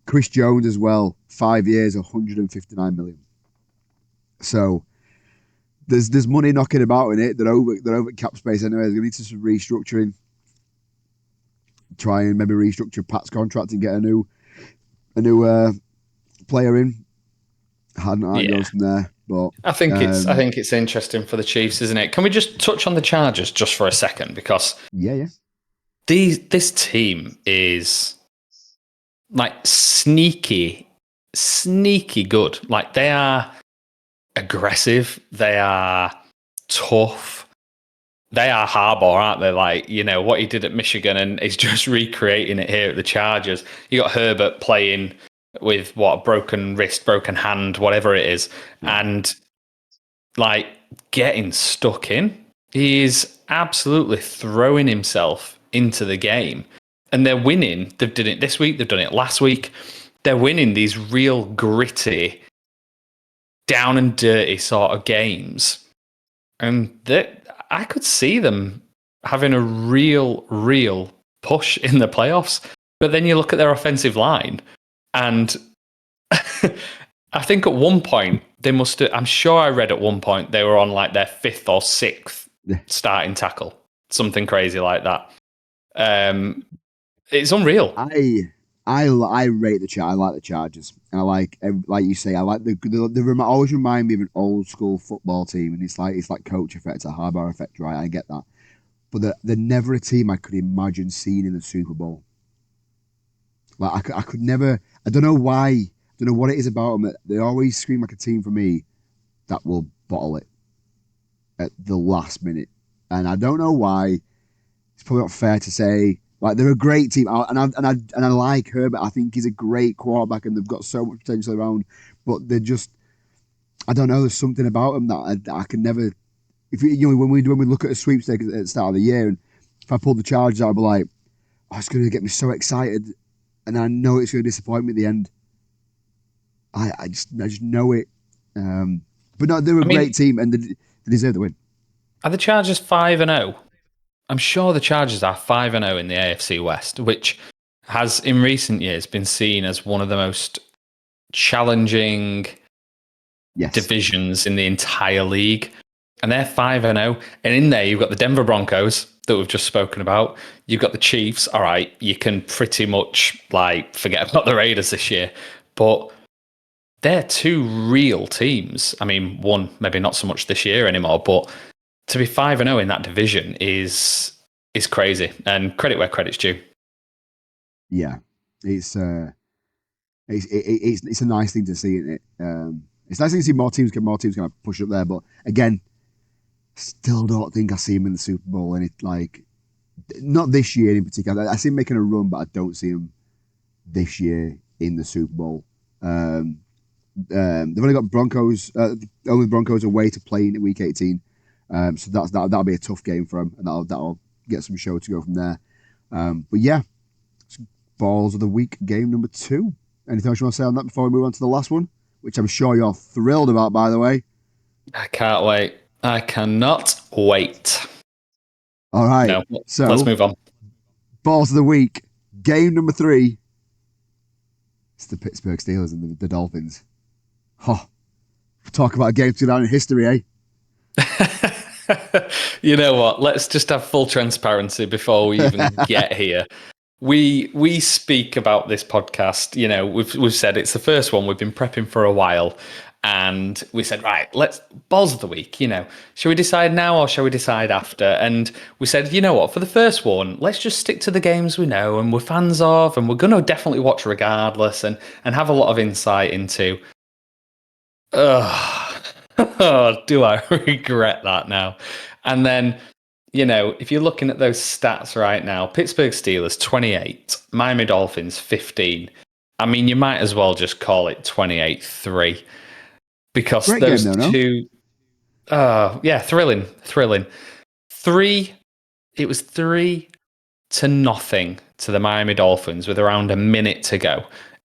[SPEAKER 1] Chris Jones as well, 5 years, 159 million. So there's money knocking about in it. They're over cap space anyway. They're going to need some restructuring. Try and maybe restructure Pat's contract and get a new player in. How it goes from there. But
[SPEAKER 2] I think it's interesting for the Chiefs, isn't it? Can we just touch on the Chargers just for a second? Because this team is like sneaky good. Like they are aggressive. They are tough. They are Harbaugh, aren't they? Like, what he did at Michigan and he's just recreating it here at the Chargers. You got Herbert playing with a broken wrist, broken hand, whatever it is. And like getting stuck in. He is absolutely throwing himself into the game. And they're winning. They've done it this week. They've done it last week. They're winning these real gritty, down and dirty sort of games. And I could see them having a real push in the playoffs. But then you look at their offensive line and I think at one point I'm sure I read at one point they were on like their 5th or 6th starting tackle. Something crazy like that. It's unreal.
[SPEAKER 1] I rate the Chargers. I like the Chargers, and I like you say, I like they always remind me of an old school football team, and it's like coach effect, a Harbaugh effect, right? I get that, but they're never a team I could imagine seeing in the Super Bowl. Like I could never. I don't know why. I don't know what it is about them. They always scream like a team for me that will bottle it at the last minute, and I don't know why. It's probably not fair to say. Like they're a great team, and I like Herbert. I think he's a great quarterback, and they've got so much potential around. But they're just, I don't know. There's something about them that I can never if when we look at a sweepstake at the start of the year, and if I pulled the Chargers out, I'd be like, oh, it's going to get me so excited, and I know it's going to disappoint me at the end. I just know it. But no, they're a great team, and they deserve the win.
[SPEAKER 2] Are the Chargers 5-0? I'm sure the Chargers are 5-0 in the AFC West, which has in recent years been seen as one of the most challenging divisions in the entire league. And they're 5-0. And in there, you've got the Denver Broncos that we've just spoken about. You've got the Chiefs. All right, you can pretty much forget about the Raiders this year. But they're two real teams. I mean, one maybe not so much this year anymore, but to be 5-0 in that division is crazy. And credit where credit's due.
[SPEAKER 1] Yeah, it's a nice thing to see, isn't it? It's nice to see more teams kind of push up there, but again, still don't think I see him in the Super Bowl. And not this year in particular. I see him making a run, but I don't see him this year in the Super Bowl. They've only got only Broncos away to play in Week 18, so that'll be a tough game for them, and that'll get some show to go from there. But yeah, Balls of the Week game number 2. Anything else you want to say on that before we move on to the last one, which I'm sure you're thrilled about, by the way?
[SPEAKER 2] I can't wait. I cannot wait.
[SPEAKER 1] All right.
[SPEAKER 2] No,
[SPEAKER 1] so
[SPEAKER 2] let's move on.
[SPEAKER 1] Balls of the Week, game number 3. It's the Pittsburgh Steelers and the Dolphins. Oh, talk about a game to go down in history, eh?
[SPEAKER 2] You know what? Let's just have full transparency before we even get here. We speak about this podcast. You know, we've said it's the first one. We've been prepping for a while. And we said, right, let's Balls of the Week, shall we decide now or shall we decide after? And we said, you know what, for the first one, let's just stick to the games we know and we're fans of, and we're going to definitely watch regardless and have a lot of insight into. Do I regret that now? And then, if you're looking at those stats right now, Pittsburgh Steelers 28, Miami Dolphins 15. I mean, you might as well just call it 28-3. Because
[SPEAKER 1] great
[SPEAKER 2] those
[SPEAKER 1] game, though,
[SPEAKER 2] two, thrilling. It was 3-0 to the Miami Dolphins with around a minute to go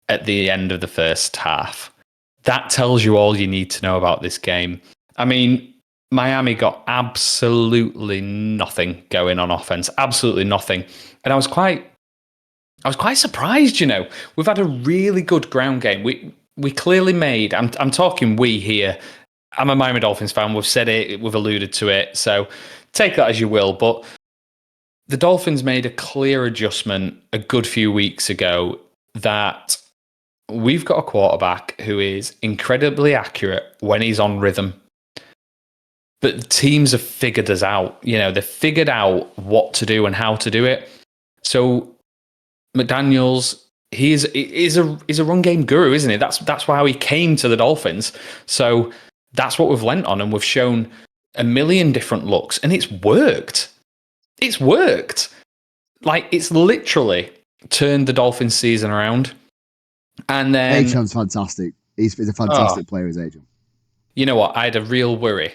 [SPEAKER 2] at the end of the first half. That tells you all you need to know about this game. I mean, Miami got absolutely nothing going on offense, absolutely nothing. And I was quite surprised, We've had a really good ground game. We clearly made, I'm talking we here. I'm a Miami Dolphins fan. We've said it, we've alluded to it. So take that as you will. But the Dolphins made a clear adjustment a good few weeks ago that we've got a quarterback who is incredibly accurate when he's on rhythm. But the teams have figured us out. They've figured out what to do and how to do it. So McDaniels, he's a run game guru, isn't he? That's how he came to the Dolphins. So that's what we've lent on, and we've shown a million different looks, and it's worked. It's worked. It's literally turned the Dolphins season around. And then
[SPEAKER 1] Achan's fantastic. He's a fantastic player, is Achan.
[SPEAKER 2] You know what? I had a real worry.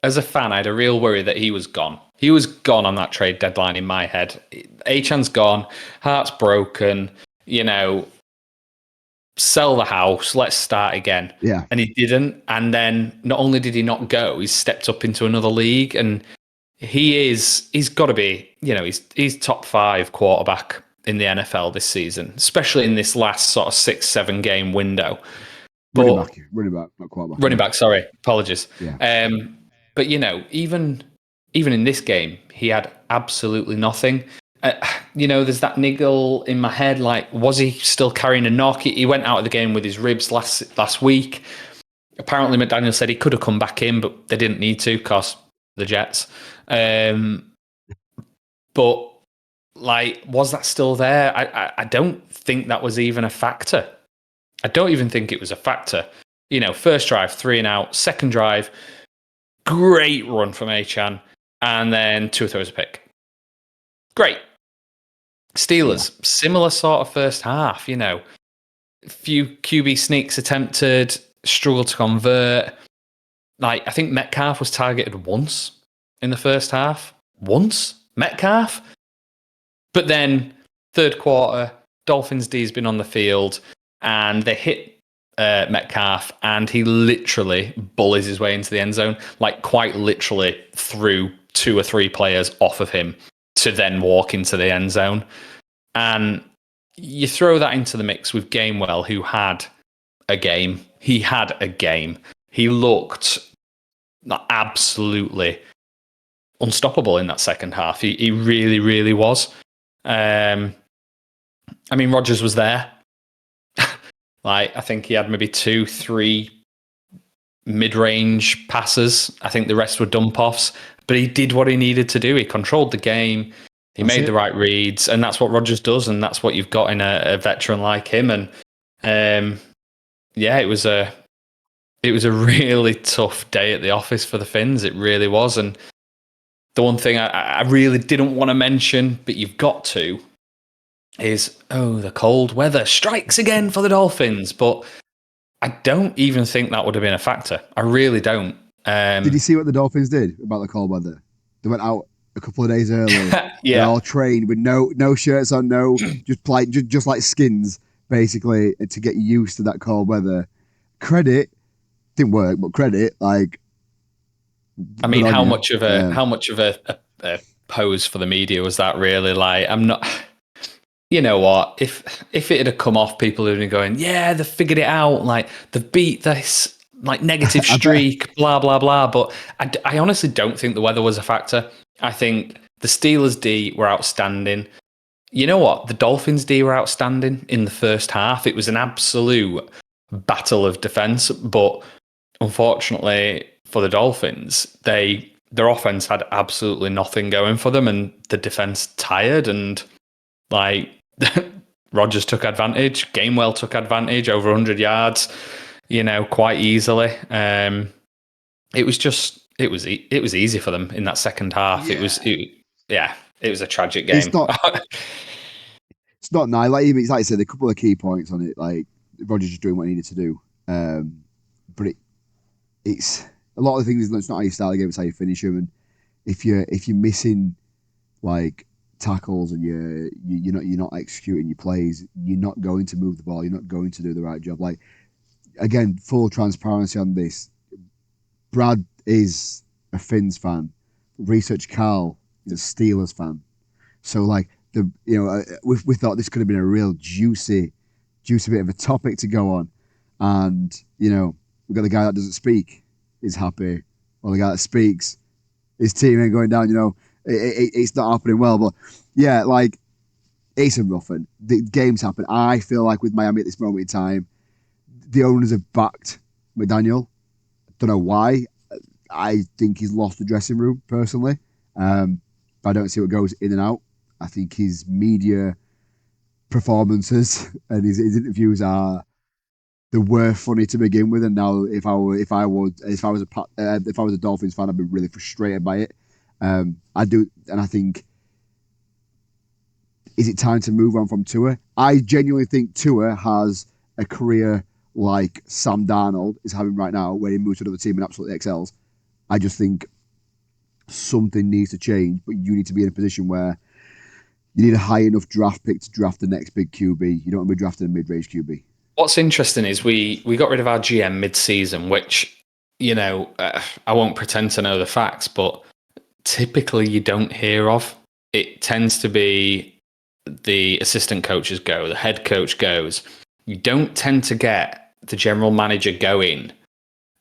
[SPEAKER 2] As a fan, I had a real worry that he was gone. He was gone on that trade deadline in my head. Achan's gone. Heart's broken. Sell the house, let's start again.
[SPEAKER 1] Yeah.
[SPEAKER 2] And he didn't. And then not only did he not go, he's stepped up into another league. And he's got to be, he's top 5 quarterback in the NFL this season, especially in this last sort of 6-7 game window.
[SPEAKER 1] Running back, not quarterback.
[SPEAKER 2] Running back, sorry. Apologies.
[SPEAKER 1] Yeah.
[SPEAKER 2] But, even in this game, he had absolutely nothing. There's that niggle in my head, was he still carrying a knock? He went out of the game with his ribs last week. Apparently, McDaniel said he could have come back in, but they didn't need to because the Jets. But, was that still there? I don't think that was even a factor. I don't even think it was a factor. First drive, 3 and out. Second drive, great run from Achan. And then 2 throws a pick. Great. Steelers, similar sort of first half, a few QB sneaks attempted, struggled to convert. like, I think Metcalf was targeted once in the first half. Once? Metcalf? But then, third quarter, Dolphins D's been on the field, and they hit Metcalf, and he literally bullies his way into the end zone, like quite literally threw 2 or 3 players off of him to then walk into the end zone. And you throw that into the mix with Gainwell, who had a game. He had a game. He looked absolutely unstoppable in that second half. He really, really was. I mean, Rodgers was there. Like, I think he had maybe 2, 3 mid-range passes. I think the rest were dump-offs. But he did what he needed to do. He controlled the game. He made the right reads. And that's what Rodgers does. And that's what you've got in a veteran like him. And yeah, it was a really tough day at the office for the Finns. It really was. And the one thing I really didn't want to mention, but you've got to, is, the cold weather strikes again for the Dolphins. But I don't even think that would have been a factor. I really don't.
[SPEAKER 1] Did you see what the Dolphins did about the cold weather? They went out a couple of days early.
[SPEAKER 2] Yeah.
[SPEAKER 1] They all trained with no shirts on, just like skins, basically, to get used to that cold weather. Credit, didn't work, but credit, like.
[SPEAKER 2] I mean, how much of a pose for the media was that really? Like, I'm not. You know what? If it had come off, people would have been going, "Yeah, they figured it out. Like, they've beat this like negative streak, blah blah blah." But I honestly don't think the weather was a factor. I think the Steelers D were outstanding. You know what? The Dolphins D were outstanding in the first half. It was an absolute battle of defense, but unfortunately for the Dolphins, their offense had absolutely nothing going for them, and the defense tired, and like Rodgers took advantage. Gainwell took advantage over 100 yards, quite easily. It was easy for them in that second half. Yeah. It was a tragic game.
[SPEAKER 1] It's not nice. Like I said, a couple of key points on it. Like, Rodgers just doing what he needed to do. But it's a lot of the things. It's not how you start the game; it's how you finish them. And if you're missing like tackles and you're not executing your plays, you're not going to move the ball. You're not going to do the right job. Like, again, full transparency on this. Brad is a Finns fan. Research Carl is a Steelers fan. So like we thought this could have been a real juicy bit of a topic to go on, and we've got the guy that doesn't speak is happy, or the guy that speaks, his team ain't going down. It's not happening well. But yeah, like, it's a rough one. The games happen. I feel like with Miami at this moment in time, the owners have backed McDaniel. Don't know why. I think he's lost the dressing room personally. But I don't see what goes in and out. I think his media performances and his interviews were funny to begin with, and now if I was a Dolphins fan, I'd be really frustrated by it. I do, and I think, is it time to move on from Tua? I genuinely think Tua has a career like Sam Darnold is having right now, where he moves to another team and absolutely excels. I just think something needs to change, but you need to be in a position where you need a high enough draft pick to draft the next big QB. You don't want to be drafting a mid-range QB.
[SPEAKER 2] What's interesting is we got rid of our GM mid-season, which, I won't pretend to know the facts, but typically you don't hear of. It tends to be the assistant coaches go, the head coach goes. You don't tend to get the general manager going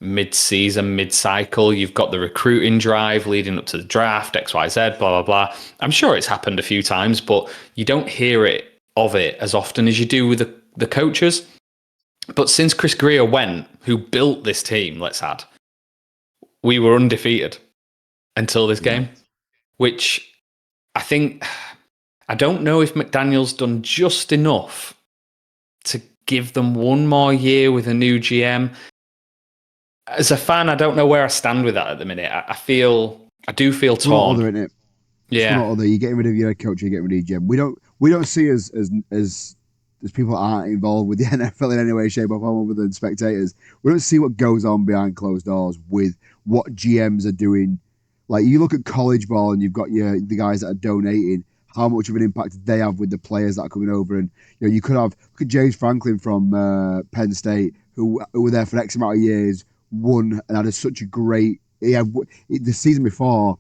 [SPEAKER 2] mid-season, mid-cycle. You've got the recruiting drive leading up to the draft, XYZ, blah, blah, blah. I'm sure it's happened a few times, but you don't hear of it as often as you do with the coaches. But since Chris Greer went, who built this team, let's add, we were undefeated until this game, which I don't know if McDaniel's done just enough to give them one more year with a new GM. As a fan, I don't know where I stand with that at the minute. I do feel torn.
[SPEAKER 1] Not other, innit?
[SPEAKER 2] Yeah.
[SPEAKER 1] Not other. You're getting rid of your coach, you're getting rid of your GM. We don't see as people that aren't involved with the NFL in any way, shape, or form other than spectators. We don't see what goes on behind closed doors with what GMs are doing. Like you look at college ball and you've got the guys that are donating, how much of an impact they have with the players that are coming over. And you could have look at James Franklin from Penn State, who were there for X amount of years, won and had such a great. The season before,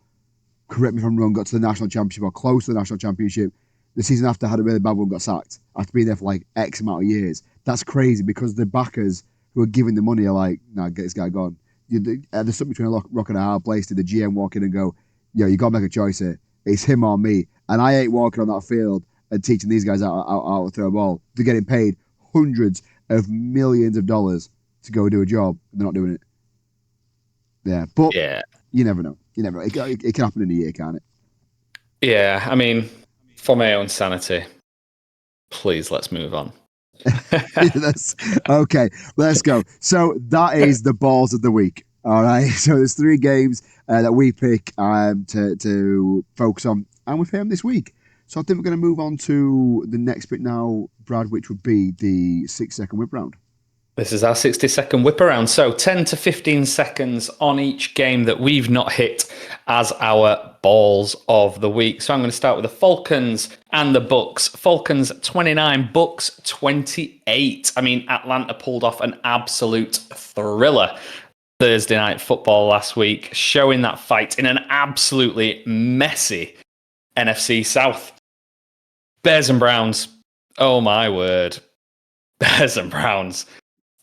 [SPEAKER 1] correct me if I'm wrong, got to the national championship or close to the national championship. The season after had a really bad one, got sacked after being there for like X amount of years. That's crazy because the backers who are giving the money are like, nah, get this guy gone. There's something between a rock and a hard place. Did the GM walk in and go, you got to make a choice here. It's him or me. And I ain't walking on that field and teaching these guys how to throw a ball. They're getting paid hundreds of millions of dollars to go do a job, and they're not doing it. Yeah, but you never know. You never know. It can happen in a year, can't it?
[SPEAKER 2] Yeah, I mean, for my own sanity, please let's move on.
[SPEAKER 1] Okay, let's go. So that is the balls of the week. All right. So there's 3 games that we pick to focus on, and we've hit them this week. So I think we're going to move on to the next bit now, Brad, which would be the 6-second whip round.
[SPEAKER 2] This is our 60-second whip around. So 10 to 15 seconds on each game that we've not hit as our balls of the week. So I'm going to start with the Falcons and the Bucks. Falcons 29, Bucks 28. I mean, Atlanta pulled off an absolute thriller Thursday night football last week, showing that fight in an absolutely messy NFC South. Bears and Browns. Oh my word. Bears and Browns.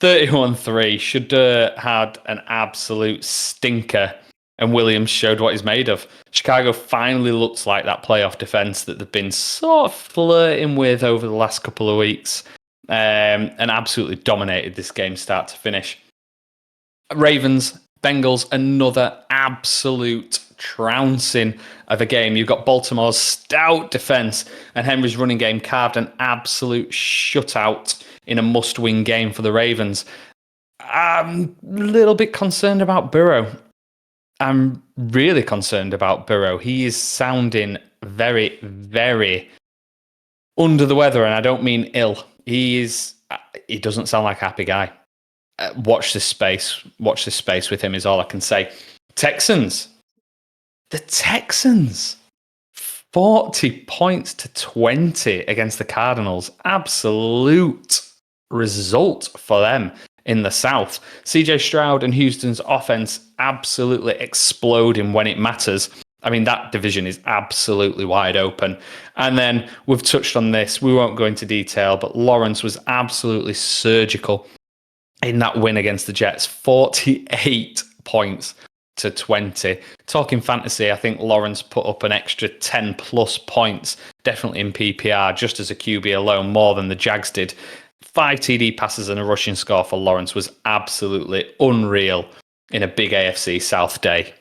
[SPEAKER 2] 31-3. Shedeur had an absolute stinker, and Williams showed what he's made of. Chicago finally looks like that playoff defense that they've been sort of flirting with over the last couple of weeks, and absolutely dominated this game start to finish. Ravens, Bengals, another absolute trouncing of a game. You've got Baltimore's stout defense, and Henry's running game carved an absolute shutout in a must-win game for the Ravens. I'm a little bit concerned about Burrow. I'm really concerned about Burrow. He is sounding very, very under the weather, and I don't mean ill. He doesn't sound like a happy guy. Watch this space. Watch this space with him is all I can say. Texans. The Texans. 40 points to 20 against the Cardinals. Absolute result for them in the South. CJ Stroud and Houston's offense absolutely exploding when it matters. I mean, that division is absolutely wide open. And then we've touched on this. We won't go into detail, but Lawrence was absolutely surgical in that win against the Jets. 48 points to 20. Talking fantasy, I think Lawrence put up an extra 10 plus points, definitely in PPR, just as a QB alone, more than the Jags did. 5 TD passes and a rushing score for Lawrence was absolutely unreal in a big AFC South day.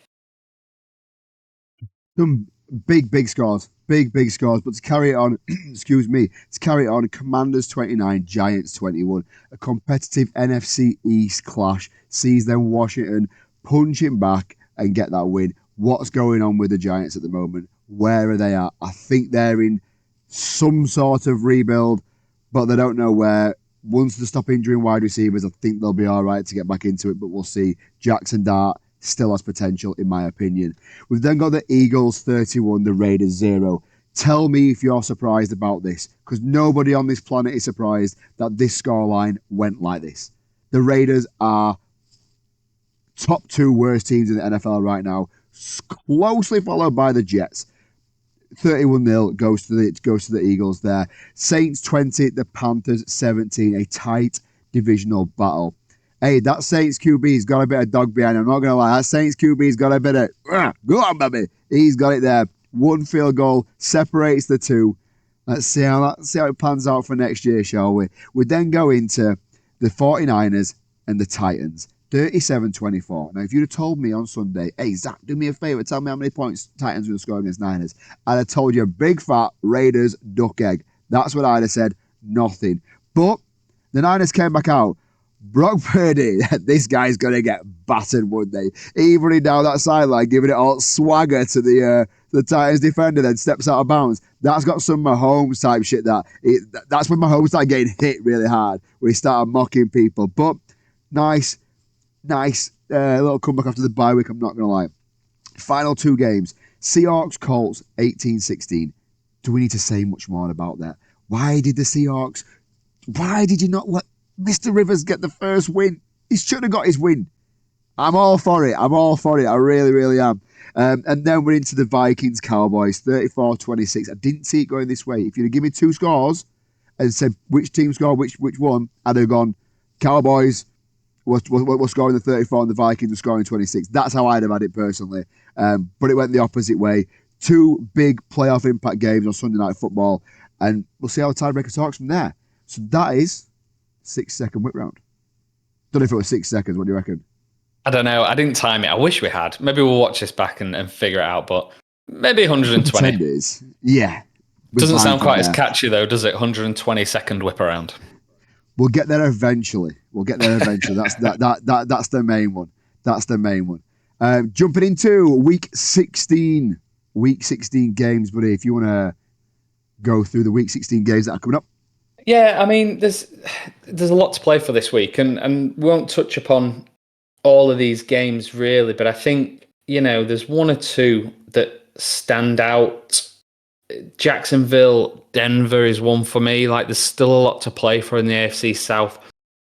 [SPEAKER 1] Some big scores. Big scores. But to carry it on, to carry it on, Commanders 29, Giants 21. A competitive NFC East clash sees them Washington punching back and get that win. What's going on with the Giants at the moment? Where are they at? I think they're in some sort of rebuild, but they don't know where. Once they stop injuring wide receivers, I think they'll be all right to get back into it, but we'll see. Jackson Dart still has potential, in my opinion. We've then got the Eagles 31, the Raiders 0. Tell me if you're surprised about this, because nobody on this planet is surprised that this scoreline went like this. The Raiders are top 2 worst teams in the NFL right now, closely followed by the Jets. 31-0 goes to the Eagles there. Saints 20, the Panthers 17, a tight divisional battle. Hey, that Saints QB's got a bit of dog behind him. I'm not going to lie. That Saints QB's got a bit of, go on, baby. He's got it there. 1 field goal separates the two. Let's see how it pans out for next year, shall we? We then go into the 49ers and the Titans. 37-24. Now, if you'd have told me on Sunday, hey, Zach, do me a favor, tell me how many points Titans will score against Niners, I'd have told you big fat Raiders duck egg. That's what I'd have said. Nothing. But the Niners came back out. Brock Purdy, this guy's going to get battered one day. He running down that sideline, giving it all swagger to the Titans defender, then steps out of bounds. That's got some Mahomes type shit. That's when Mahomes started getting hit really hard, where he started mocking people. But nice A little comeback after the bye week, I'm not going to lie. Final two games. Seahawks, Colts, 18-16. Do we need to say much more about that? Why did you not let Mr. Rivers get the first win? He should have got his win. I'm all for it. I really, really am. And then we're into the Vikings, Cowboys, 34-26. I didn't see it going this way. If you'd have given me two scores and said which team scored which one, I'd have gone Cowboys were scoring the 34 and the Vikings were scoring 26. That's how I'd have had it personally. But it went the opposite way. Two big playoff impact games on Sunday Night Football, and we'll see how the tiebreaker talks from there. So that is 6-second whip round. Don't know if it was 6 seconds. What do you reckon?
[SPEAKER 2] I don't know. I didn't time it. I wish we had. Maybe we'll watch this back and figure it out, but maybe 120.
[SPEAKER 1] Days. Yeah.
[SPEAKER 2] Doesn't sound quite as catchy, though, does it? 120-second whip around.
[SPEAKER 1] We'll get there eventually. That's the main one. Jumping into week 16. Week 16 games, buddy. If you want to go through the week 16 games that are coming up.
[SPEAKER 2] Yeah, I mean, there's a lot to play for this week, and we won't touch upon all of these games really, but I think, there's one or two that stand out. Jacksonville, Denver is one for me. Like, there's still a lot to play for in the AFC South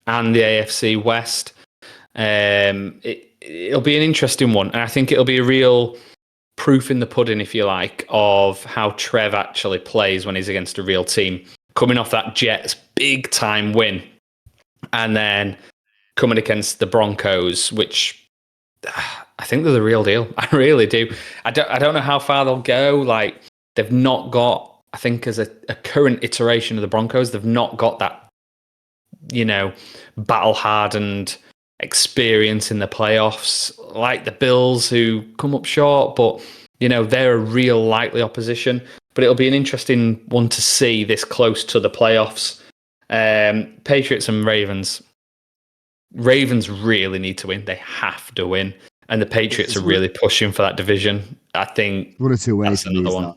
[SPEAKER 2] and the AFC West. It'll be an interesting one, and I think it'll be a real proof in the pudding, if you like, of how Trev actually plays when he's against a real team. Coming off that Jets big time win, and then coming against the Broncos, which I think they're the real deal. I really do. I don't know how far they'll go. Like, they've not got, I think, as a current iteration of the Broncos, they've not got that, battle hardened experience in the playoffs like the Bills, who come up short, but they're a real likely opposition. But it'll be an interesting one to see this close to the playoffs. Patriots and Ravens. Ravens really need to win. They have to win. And the Patriots are really pushing for that division. I think
[SPEAKER 1] one or two ways
[SPEAKER 2] that's another one.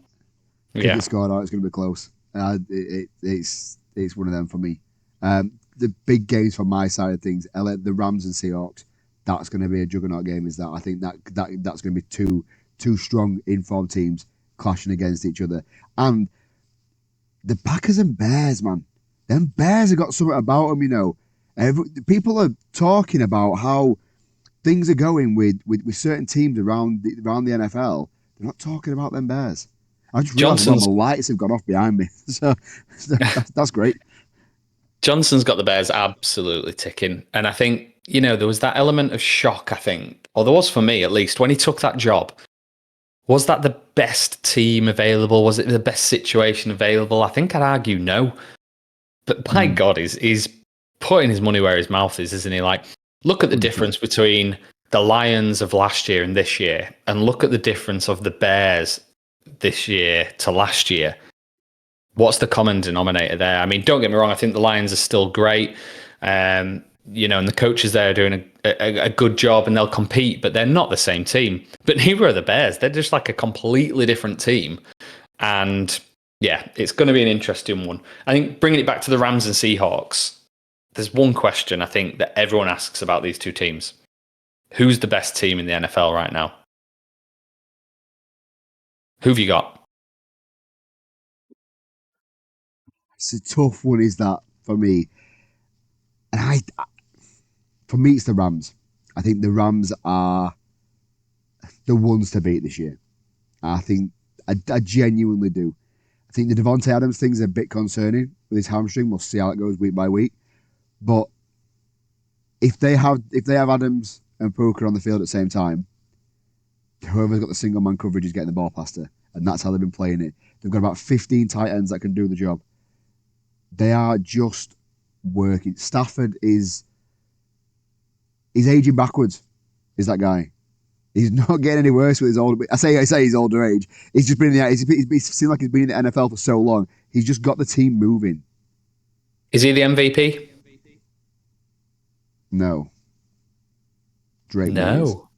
[SPEAKER 1] If it's scored out, it's going to be close. It's one of them for me. The big games from my side of things, the Rams and Seahawks, that's going to be a juggernaut game. I think that's going to be two strong informed teams clashing against each other. And the Packers and Bears, man, them Bears have got something about them. People are talking about how things are going with certain teams around the NFL. They're not talking about them Bears. I just realised the lights have gone off behind me, so that's great.
[SPEAKER 2] Johnson's got the Bears absolutely ticking, and I think there was that element of shock. I think, or there was for me at least, when he took that job. Was that the best team available? Was it the best situation available? I think I'd argue no. But by God, he's putting his money where his mouth is, isn't he? Like, look at the difference between the Lions of last year and this year, and look at the difference of the Bears this year to last year. What's the common denominator there? I mean, don't get me wrong, I think the Lions are still great. And the coaches there are doing a good job, and they'll compete, but they're not the same team. But neither are the Bears. They're just like a completely different team. And yeah, it's going to be an interesting one. I think bringing it back to the Rams and Seahawks, there's one question I think that everyone asks about these two teams. Who's the best team in the NFL right now? Who have you got?
[SPEAKER 1] It's a tough one, is that, for me. And for me, it's the Rams. I think the Rams are the ones to beat this year. I genuinely do. I think the Devontae Adams thing's a bit concerning with his hamstring. We'll see how it goes week by week. But if they have Adams and Puka on the field at the same time, whoever's got the single man coverage is getting the ball past her. And that's how they've been playing it. They've got about 15 tight ends that can do the job. They are just working. Stafford he's aging backwards, is that guy. He's not getting any worse with his old. I say he's older age. He's just been in the. It seems like he's been in the NFL for so long. He's just got the team moving.
[SPEAKER 2] Is he the MVP?
[SPEAKER 1] No. Drake.
[SPEAKER 2] No.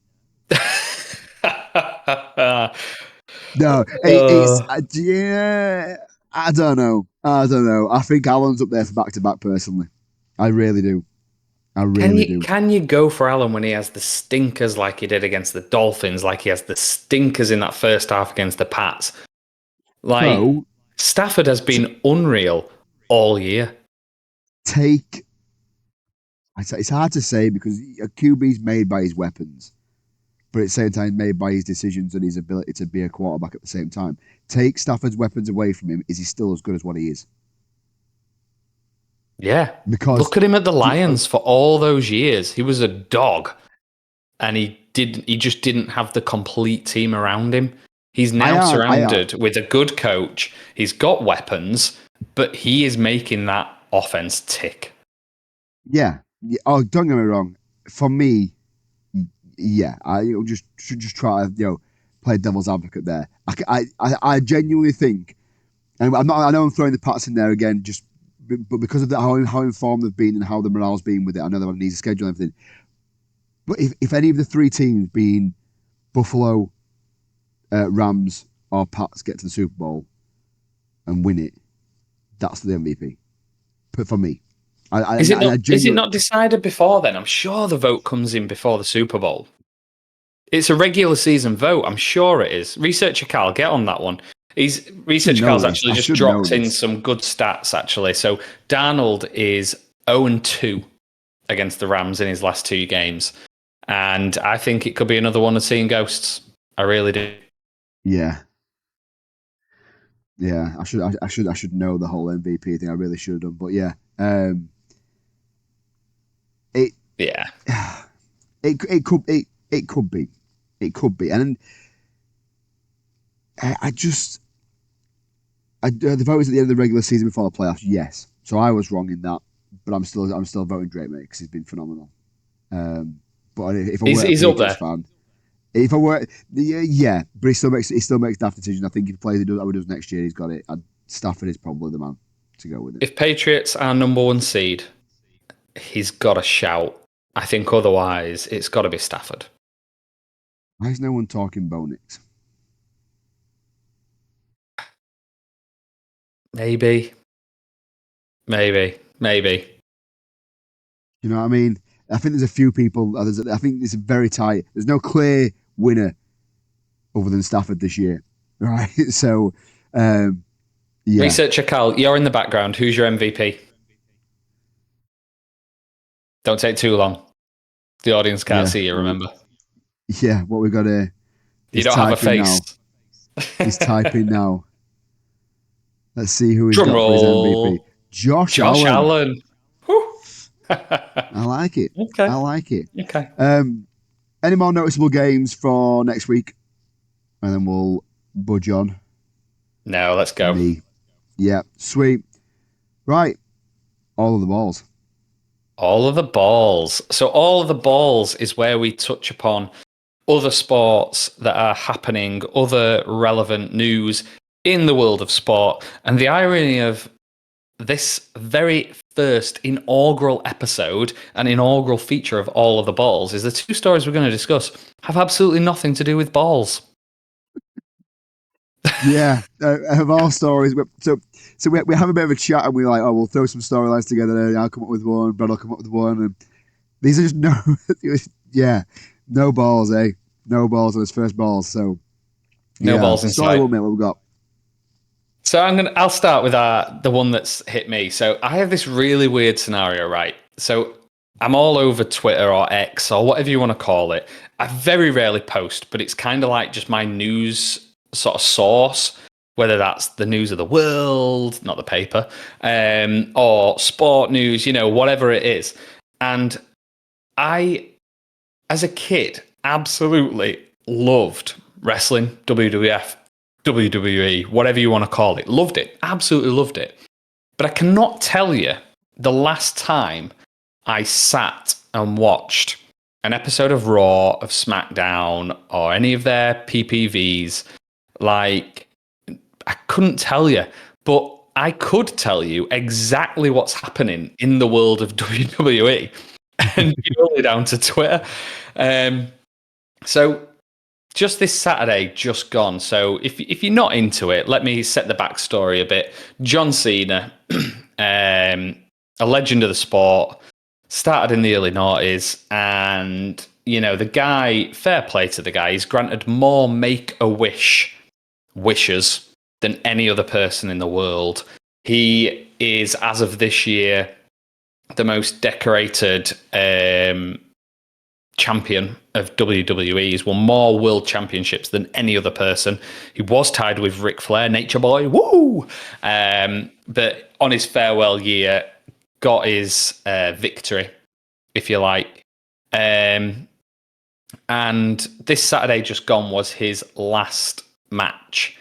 [SPEAKER 1] No. Yeah. I don't know. I think Allen's up there for back-to-back, personally. I really do. I really do.
[SPEAKER 2] Can you go for Allen when he has the stinkers like he did against the Dolphins, like he has the stinkers in that first half against the Pats? Like,
[SPEAKER 1] So
[SPEAKER 2] Stafford has been unreal all year.
[SPEAKER 1] take. It's hard to say because a QB is made by his weapons, but at the same time made by his decisions and his ability to be a quarterback at the same time. Take Stafford's weapons away from him, is he still as good as what he is?
[SPEAKER 2] Yeah.
[SPEAKER 1] Because
[SPEAKER 2] Look at him at the Lions for all those years. He was a dog. And he just didn't have the complete team around him. He's now surrounded with a good coach. He's got weapons, but he is making that offense tick.
[SPEAKER 1] yeah. Oh, don't get me wrong. For me, yeah, I should just try to play devil's advocate there. I genuinely think, and I know I'm throwing the Pats in there again, but because of how informed they've been and how the morale's been with it, I know they're needs to schedule and everything. But if any of the three teams, being Buffalo, Rams, or Pats, get to the Super Bowl and win it, that's the MVP. But for me,
[SPEAKER 2] Is it not decided before then? I'm sure the vote comes in before the Super Bowl. It's a regular season vote. I'm sure it is. Researcher Cal, get on that one. Researcher Cal's actually just dropped in some good stats, actually. So Darnold is 0-2 against the Rams in his last two games. And I think it could be another one of seeing ghosts. I really do.
[SPEAKER 1] Yeah. Yeah, I should know the whole MVP thing. I really should have done, but yeah, it
[SPEAKER 2] yeah,
[SPEAKER 1] it could be, and the vote was at the end of the regular season before the playoffs. Yes, so I was wrong in that, but I'm still voting Drake, mate, because he's been phenomenal. But if I were a Patriots fan, if I were, yeah, but he still makes daft decisions. I think if he plays how he does next year, he's got it. And Stafford is probably the man to go with it.
[SPEAKER 2] If Patriots are number one seed, he's got a shout. I think otherwise, it's got to be Stafford.
[SPEAKER 1] Why is no one talking Bo Nix?
[SPEAKER 2] Maybe.
[SPEAKER 1] You know what I mean? I think there's a few people. I think it's very tight. There's no clear winner other than Stafford this year, right? So, yeah.
[SPEAKER 2] Researcher Cal, you're in the background. Who's your MVP? Don't take too long. The audience can't see you, remember?
[SPEAKER 1] Yeah, what we got here.
[SPEAKER 2] You don't have a face.
[SPEAKER 1] He's typing now. Let's see who he's got for his MVP. Josh Allen. I like it.
[SPEAKER 2] Okay.
[SPEAKER 1] I like it.
[SPEAKER 2] Okay.
[SPEAKER 1] Any more noticeable games for next week? And then we'll budge on.
[SPEAKER 2] No, let's go.
[SPEAKER 1] Yeah, sweet. Right. All of the balls.
[SPEAKER 2] All of the balls. So all of the balls is where we touch upon other sports that are happening, other relevant news in the world of sport. And the irony of this very first inaugural episode and inaugural feature of All of the Balls is the two stories we're going to discuss have absolutely nothing to do with balls.
[SPEAKER 1] Yeah, of all stories. So we have a bit of a chat and we're like, oh, we'll throw some storylines together. And I'll come up with one, Brad will come up with one. And these are just no balls, eh? No balls on his first balls. So
[SPEAKER 2] no balls inside.
[SPEAKER 1] What we got.
[SPEAKER 2] So I'll start with the one that's hit me. So I have this really weird scenario, right? So I'm all over Twitter or X or whatever you want to call it. I very rarely post, but it's kind of like just my news sort of source, whether that's the news of the world, not the paper, or sport news, whatever it is. And I, as a kid, absolutely loved wrestling, WWF, WWE, whatever you want to call it. Loved it. Absolutely loved it. But I cannot tell you the last time I sat and watched an episode of Raw, of SmackDown, or any of their PPVs. Like, I couldn't tell you, but I could tell you exactly what's happening in the world of WWE and purely down to Twitter. So just this Saturday, just gone. So if you're not into it, let me set the backstory a bit. John Cena, a legend of the sport, started in the early noughties, and the guy, fair play to the guy, he's granted more Make-A-Wish wishes than any other person in the world. He is, as of this year, the most decorated champion of WWE. He's won more world championships than any other person. He was tied with Ric Flair, Nature Boy, woo! But on his farewell year, got his victory, if you like. And this Saturday just gone was his last match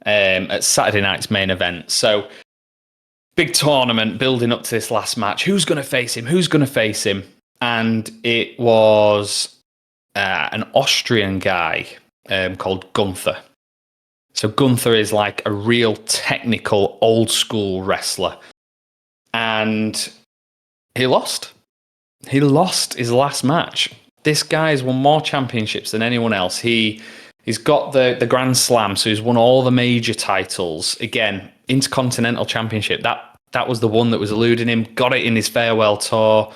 [SPEAKER 2] at Saturday night's main event. So, big tournament building up to this last match. Who's going to face him? Who's going to face him? And it was an Austrian guy called Gunther. So Gunther is like a real technical, old school wrestler. And he lost. He lost his last match. This guy has won more championships than anyone else. He's got the Grand Slam, so he's won all the major titles. Again, Intercontinental Championship. That was the one that was eluding him. Got it in his farewell tour.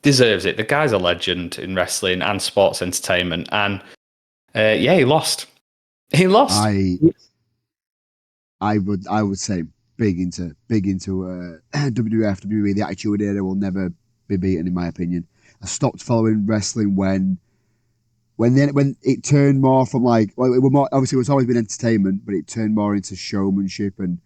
[SPEAKER 2] Deserves it. The guy's a legend in wrestling and sports entertainment. And he lost. He lost.
[SPEAKER 1] I would say big into WWF, WWE. The Attitude Era will never be beaten, in my opinion. I stopped following wrestling when it turned more from it was more, obviously it's always been entertainment, but it turned more into showmanship, and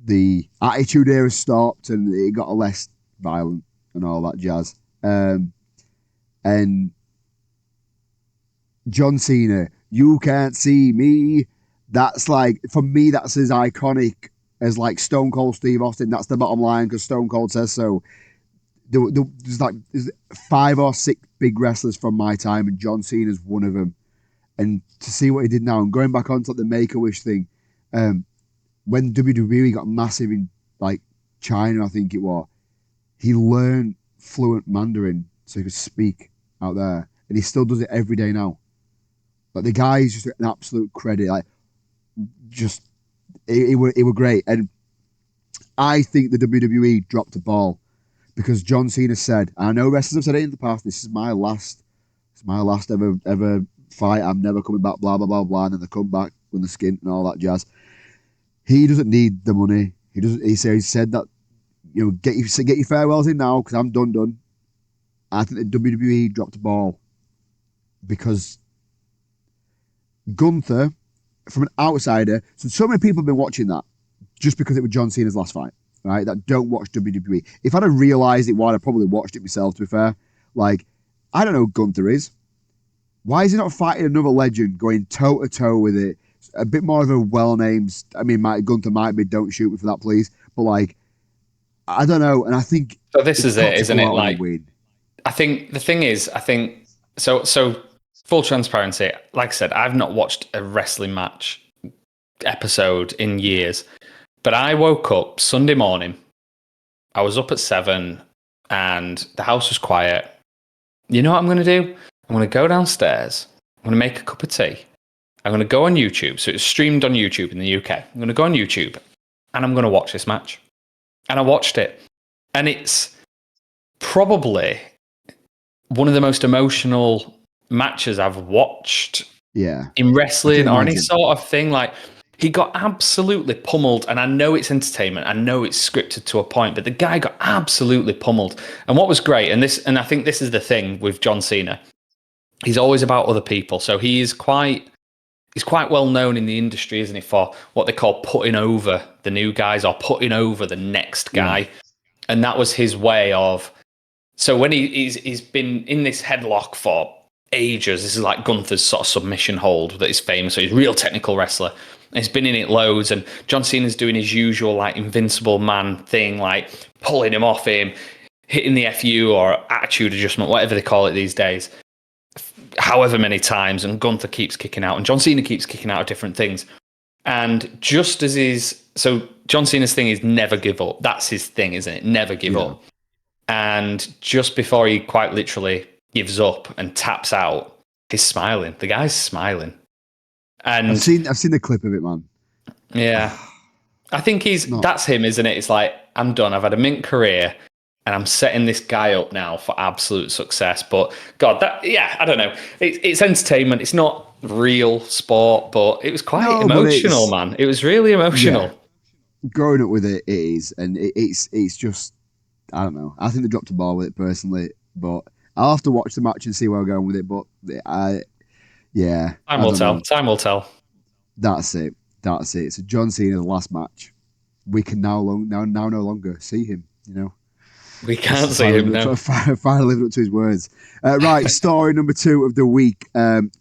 [SPEAKER 1] the Attitude Era stopped and it got less violent and all that jazz. And John Cena, you can't see me. That's for me, that's as iconic as Stone Cold Steve Austin. That's the bottom line because Stone Cold says so. There's 5 or 6 big wrestlers from my time, and John Cena's one of them. And to see what he did now, and going back onto the Make-A-Wish thing, when WWE got massive in China, I think it was, he learned fluent Mandarin so he could speak out there, and he still does it every day now. The guy is just an absolute credit. It were great, and I think the WWE dropped the ball. Because John Cena said, I know wrestlers have said it in the past, this is my last ever fight, I'm never coming back, blah, blah, blah, blah, and then they come back with the skin and all that jazz. He doesn't need the money. He said that, get your farewells in now, because I'm done. I think the WWE dropped the ball. Because Gunther, from an outsider, so many people have been watching that, just because it was John Cena's last fight. Right, that don't watch WWE. If I'd have realised it, I'd have probably watched it myself, to be fair. I don't know who Gunther is. Why is he not fighting another legend, going toe-to-toe with it? A bit more of a well-named... Gunther might be, don't shoot me for that, please. But, I don't know, and I think...
[SPEAKER 2] So this is it, isn't it?
[SPEAKER 1] I
[SPEAKER 2] think the thing is, So, full transparency, like I said, I've not watched a wrestling match episode in years. But I woke up Sunday morning, I was up at 7 and the house was quiet. You know what I'm going to do? I'm going to go downstairs, I'm going to make a cup of tea, I'm going to go on YouTube. So it's streamed on YouTube in the UK. I'm going to go on YouTube and I'm going to watch this match. And I watched it. And it's probably one of the most emotional matches I've watched in wrestling or any sort of thing. He got absolutely pummeled, and I know it's entertainment, I know it's scripted to a point, but the guy got absolutely pummeled. And what was great, and I think this is the thing with John Cena, he's always about other people. So he's quite well known in the industry, isn't he, for what they call putting over the new guys or putting over the next guy. Yeah. And that was his way of. So when he's been in this headlock for ages, this is like Gunther's sort of submission hold that is famous. So he's a real technical wrestler. He's been in it loads, and John Cena's doing his usual invincible man thing, pulling him off him, hitting the FU or attitude adjustment, whatever they call it these days, however many times, and Gunther keeps kicking out, and John Cena keeps kicking out of different things. And just as John Cena's thing is never give up. That's his thing, isn't it? Never give up. And just before he quite literally gives up and taps out, he's smiling. The guy's smiling. And
[SPEAKER 1] I've seen the clip of it, man.
[SPEAKER 2] Yeah. I think that's him, isn't it? It's I'm done. I've had a mint career, and I'm setting this guy up now for absolute success. But God, I don't know. It's entertainment. It's not real sport, but it was quite
[SPEAKER 1] No, but
[SPEAKER 2] emotional, man. It was really
[SPEAKER 1] yeah,
[SPEAKER 2] emotional.
[SPEAKER 1] growing up with it is, and it's just, I don't know. I think they dropped a ball with it personally, but I'll have to watch the match and see where I'm going with it. But
[SPEAKER 2] Time
[SPEAKER 1] I
[SPEAKER 2] will
[SPEAKER 1] don't
[SPEAKER 2] tell.
[SPEAKER 1] know.
[SPEAKER 2] Time will tell.
[SPEAKER 1] That's it. That's it. So John Cena, the last match, we can now no longer see him.
[SPEAKER 2] We
[SPEAKER 1] This
[SPEAKER 2] can't
[SPEAKER 1] is
[SPEAKER 2] see him now.
[SPEAKER 1] finally living up to his words. Right, story number 2 of the week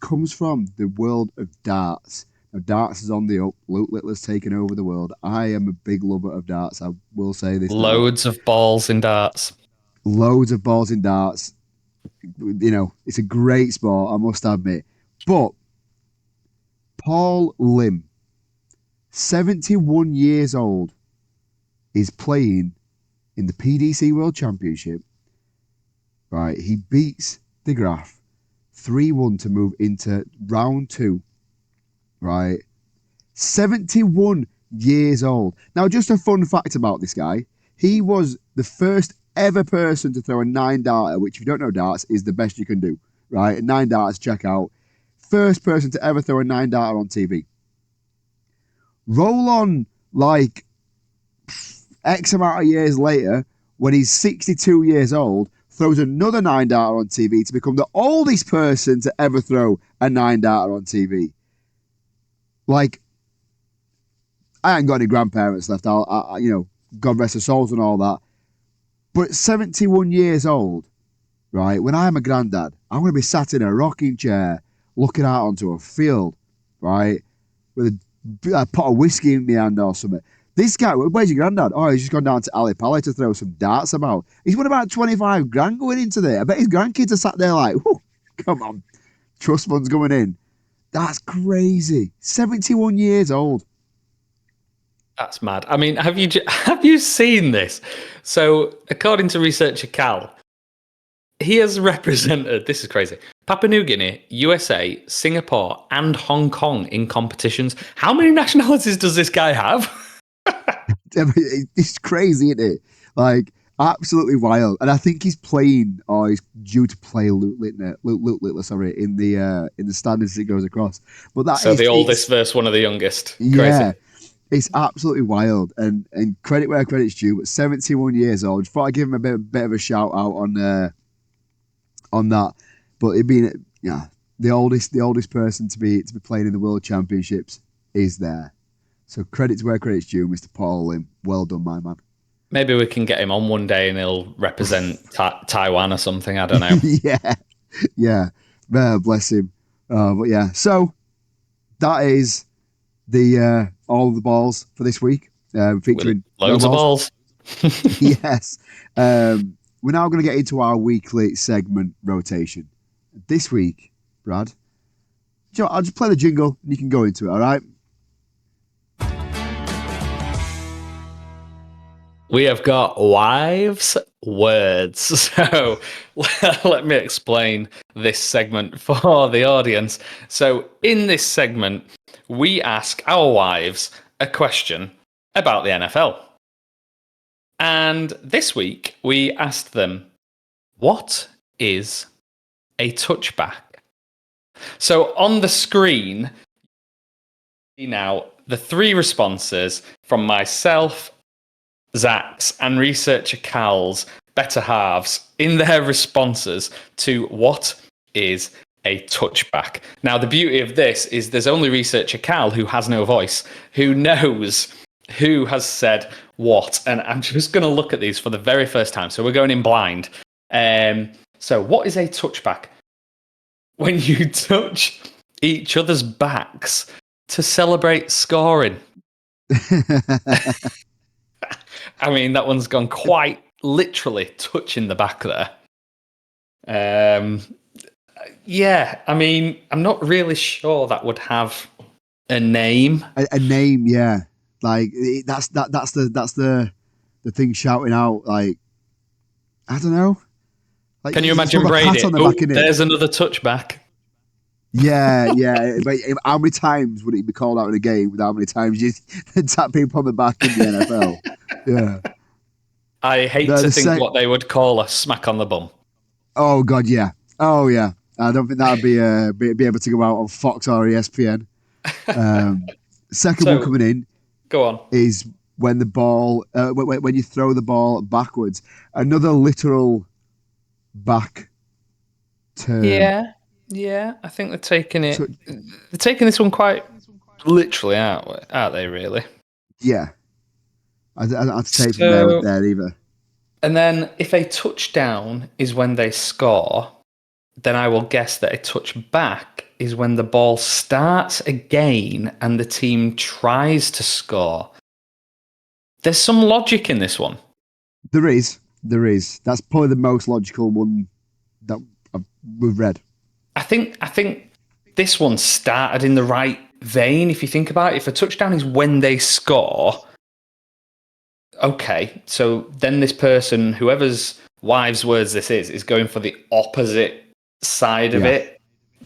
[SPEAKER 1] comes from the world of darts. Now, darts is on the up. Luke Littler's taken over the world. I am a big lover of darts. I will say this now.
[SPEAKER 2] Loads of balls in darts.
[SPEAKER 1] Loads of balls in darts. It's a great sport, I must admit. But Paul Lim, 71 years old, is playing in the PDC World Championship. Right, he beats De Graaf 3-1 to move into round 2. Right, 71 years old. Now, just a fun fact about this guy: he was the first ever person to throw a 9-darter, which, if you don't know darts, is the best you can do. Right, 9-darters, check out. First person to ever throw a 9-darter on TV. Roll on like X amount of years later, when he's 62 years old, throws another 9-darter on TV to become the oldest person to ever throw a 9-darter on TV. Like, I ain't got any grandparents left. God rest their souls and all that. But 71 years old, right? When I'm a granddad, I'm going to be sat in a rocking chair looking out onto a field, right? With a pot of whiskey in my hand or something. This guy, where's your granddad? Oh, he's just gone down to Ali Pali to throw some darts about. He's won about 25 grand going into there. I bet his grandkids are sat there like, come on, trust funds going in. That's crazy. 71 years old.
[SPEAKER 2] That's mad. I mean, have you seen this? So, according to researcher Cal, he has represented, this is crazy, Papua New Guinea, USA, Singapore, and Hong Kong in competitions. How many nationalities does this guy have?
[SPEAKER 1] It's crazy, isn't it? Like, absolutely wild. And I think he's playing, or he's due to play Luke Littler, in the standings as it goes across. But
[SPEAKER 2] So the oldest versus one of the youngest.
[SPEAKER 1] Yeah.
[SPEAKER 2] Crazy.
[SPEAKER 1] It's absolutely wild, and credit where credit's due. But 71 years old, just thought I'd give him a bit of a shout out on that. But it being the oldest person to be playing in the World Championships is there. So credit to where credit's due, Mr. Paul Lim. Well done, my man.
[SPEAKER 2] Maybe we can get him on one day and he'll represent Taiwan or something. I don't know.
[SPEAKER 1] yeah. Bless him. But yeah, so that is the all of the balls for this week, featuring
[SPEAKER 2] loads of balls.
[SPEAKER 1] Yes. We're now going to get into our weekly segment rotation. This week, Brad, I'll just play the jingle and you can go into it, all right?
[SPEAKER 2] We have got wives' words. So let me explain this segment for the audience. So in this segment, we ask our wives a question about the NFL. And this week, we asked them, what is a touchback? So on the screen, now, the 3 responses from myself, Zach's, and researcher Cal's better halves in their responses to what is a touchback. Now, the beauty of this is there's only researcher Cal, who has no voice, who knows who has said what. And I'm just going to look at these for the very first time. So we're going in blind. So what is a touchback? When you touch each other's backs to celebrate scoring. I mean, that one's gone quite literally touching the back there. Yeah, I mean, I'm not really sure that would have a name.
[SPEAKER 1] A name, yeah. Like that's the thing shouting out. Like, I don't know. Like,
[SPEAKER 2] can you imagine Brady? There's another touchback.
[SPEAKER 1] Yeah. But how many times would it be called out in a game? With how many times you tap people on the back in the NFL? Yeah.
[SPEAKER 2] I hate to think what they would call a smack on the bum.
[SPEAKER 1] Oh God, yeah. Oh yeah. I don't think that would be able to go out on Fox or ESPN. Second one
[SPEAKER 2] So,
[SPEAKER 1] coming in
[SPEAKER 2] go on.
[SPEAKER 1] is when the ball when you throw the ball backwards. Another literal back term.
[SPEAKER 2] Yeah. I think they're taking this one quite literally, aren't they? Really?
[SPEAKER 1] Yeah, I don't have to take from
[SPEAKER 2] So,
[SPEAKER 1] there either.
[SPEAKER 2] and then if a touchdown is when they score, then I will guess that a touchback is when the ball starts again and the team tries to score. There's some logic in this one.
[SPEAKER 1] There is. That's probably the most logical one that we've read.
[SPEAKER 2] I think this one started in the right vein. If you think about it, if a touchdown is when they score, okay, so then this person, whoever's wives' words this is going for the opposite side of it,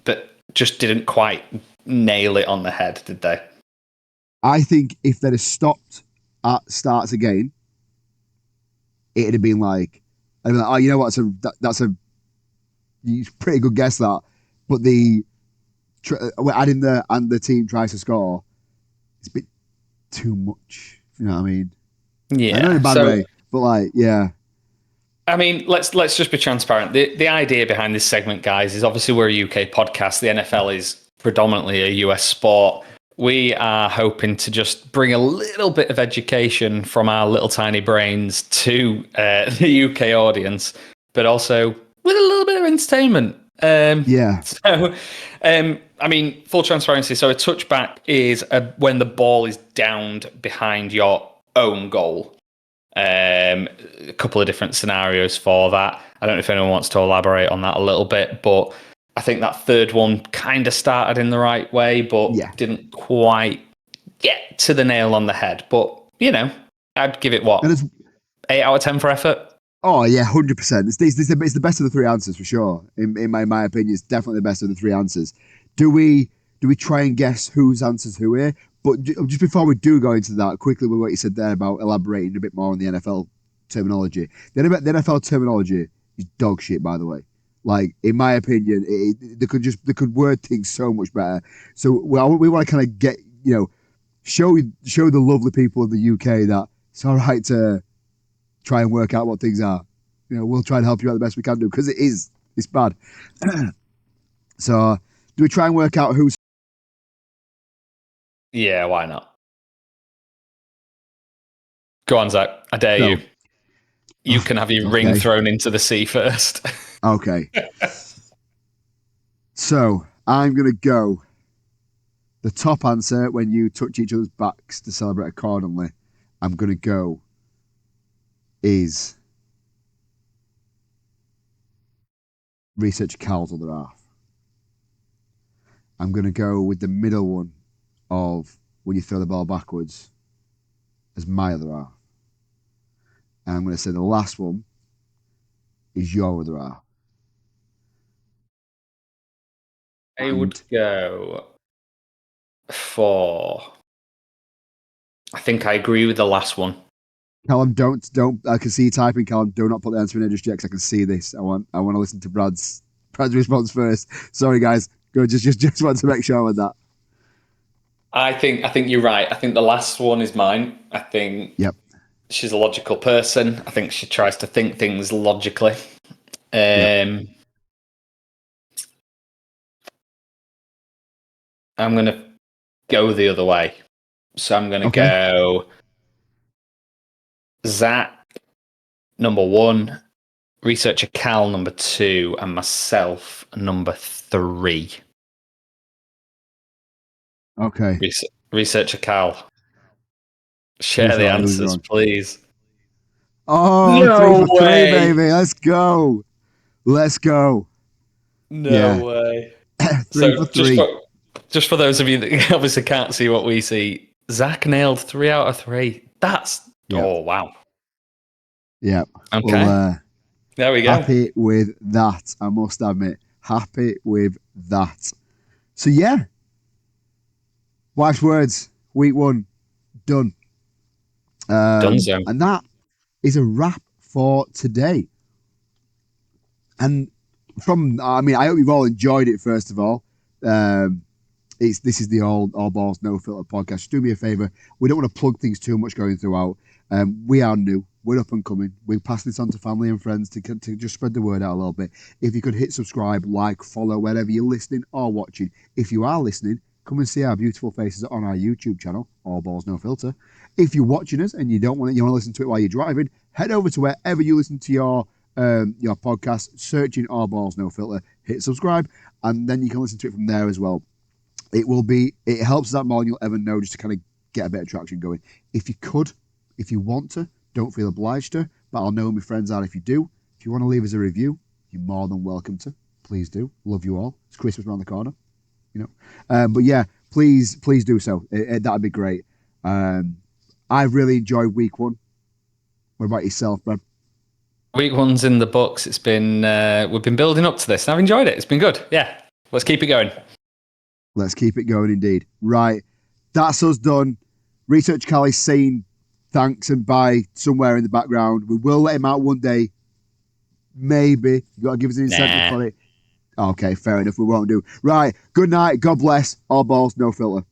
[SPEAKER 2] but just didn't quite nail it on the head, did they?
[SPEAKER 1] I think if they'd have stopped at starts again, it'd have been like, I'd be like, oh, you know what? That's a pretty good guess that. But adding the team tries to score, it's a bit too much. You know what I mean? I know in a
[SPEAKER 2] Yeah.
[SPEAKER 1] bad way, but like, yeah.
[SPEAKER 2] I mean, let's just be transparent. The idea behind this segment, guys, is obviously we're a UK podcast. The NFL is predominantly a US sport. We are hoping to just bring a little bit of education from our little tiny brains to the UK audience, but also with a little bit of entertainment.
[SPEAKER 1] Yeah.
[SPEAKER 2] So, I mean, full transparency. So a touchback is when the ball is downed behind your own goal. A couple of different scenarios for that. I don't know if anyone wants to elaborate on that a little bit, but I think that third one kind of started in the right way, but didn't quite get to the nail on the head. But, I'd give it, 8 out of 10 for effort?
[SPEAKER 1] Oh, yeah, 100%. It's the best of the three answers for sure. In my opinion, it's definitely the best of the three answers. Do we try and guess whose answers who here? But just before we do go into that, quickly with what you said there about elaborating a bit more on the NFL terminology. The NFL terminology is dog shit, by the way. Like, in my opinion, they could word things so much better. So we want to kind of get, show the lovely people of the UK that it's all right to try and work out what things are. We'll try and help you out the best we can do because it's bad. So, do we try and work out who's?
[SPEAKER 2] Yeah, why not? Go on, Zach. I dare you. You can have your ring thrown into the sea first.
[SPEAKER 1] Okay. So, I'm going to go. The top answer, when you touch each other's backs to celebrate accordingly, I'm going to go is research Cal's other half. I'm going to go with the middle one of when you throw the ball backwards as my other half. And I'm going to say the last one is your other half.
[SPEAKER 2] I would go for... I think I agree with the last one.
[SPEAKER 1] Callum, don't. I can see you typing. Callum, do not put the answer in just yet because I can see this. I want to listen to Brad's response first. Sorry, guys. Go. Just want to make sure with that.
[SPEAKER 2] I think you're right. I think the last one is mine. I think she's a logical person. I think she tries to think things logically. I'm going to go the other way. So I'm going to go Zach, number 1, researcher Cal, number 2, and myself, number 3.
[SPEAKER 1] Okay.
[SPEAKER 2] Researcher Cal. Share the answers, please.
[SPEAKER 1] Oh, no 3 for 3, baby. Let's go.
[SPEAKER 2] No way.
[SPEAKER 1] 3 for 3.
[SPEAKER 2] Just for those of you that obviously can't see what we see, Zach nailed 3 out of 3. Oh, wow.
[SPEAKER 1] Yeah.
[SPEAKER 2] Okay.
[SPEAKER 1] Well,
[SPEAKER 2] there we go.
[SPEAKER 1] Happy with that, I must admit. Happy with that. So, yeah. Wife's words, week 1, done.
[SPEAKER 2] Done so.
[SPEAKER 1] And that is a wrap for today. And I hope you've all enjoyed it, first of all. This is the All Balls No Filter podcast. Just do me a favour. We don't want to plug things too much going throughout. We are new. We're up and coming. We pass this on to family and friends to just spread the word out a little bit. If you could hit subscribe, like, follow, wherever you're listening or watching. If you are listening, come and see our beautiful faces on our YouTube channel, All Balls No Filter. If you're watching us and you want to listen to it while you're driving, head over to wherever you listen to your podcast, searching All Balls No Filter, hit subscribe, and then you can listen to it from there as well. It helps us out more than you'll ever know, just to kind of get a bit of traction going. If you want to, don't feel obliged to, but I'll know who my friends are if you do. If you want to leave us a review, you're more than welcome to. Please do. Love you all. It's Christmas around the corner, But yeah, please do so. That'd be great. I've really enjoyed week 1. What about yourself, Brad?
[SPEAKER 2] Week 1's in the books. It's been we've been building up to this, and I've enjoyed it. It's been good. Yeah, let's keep it going.
[SPEAKER 1] Let's keep it going, indeed. Right, that's us done. Research Callie's saying thanks and bye somewhere in the background. We will let him out one day. Maybe. You've got to give us an incentive for it. Okay, fair enough. We won't do. Right, good night. God bless. All balls, no filter.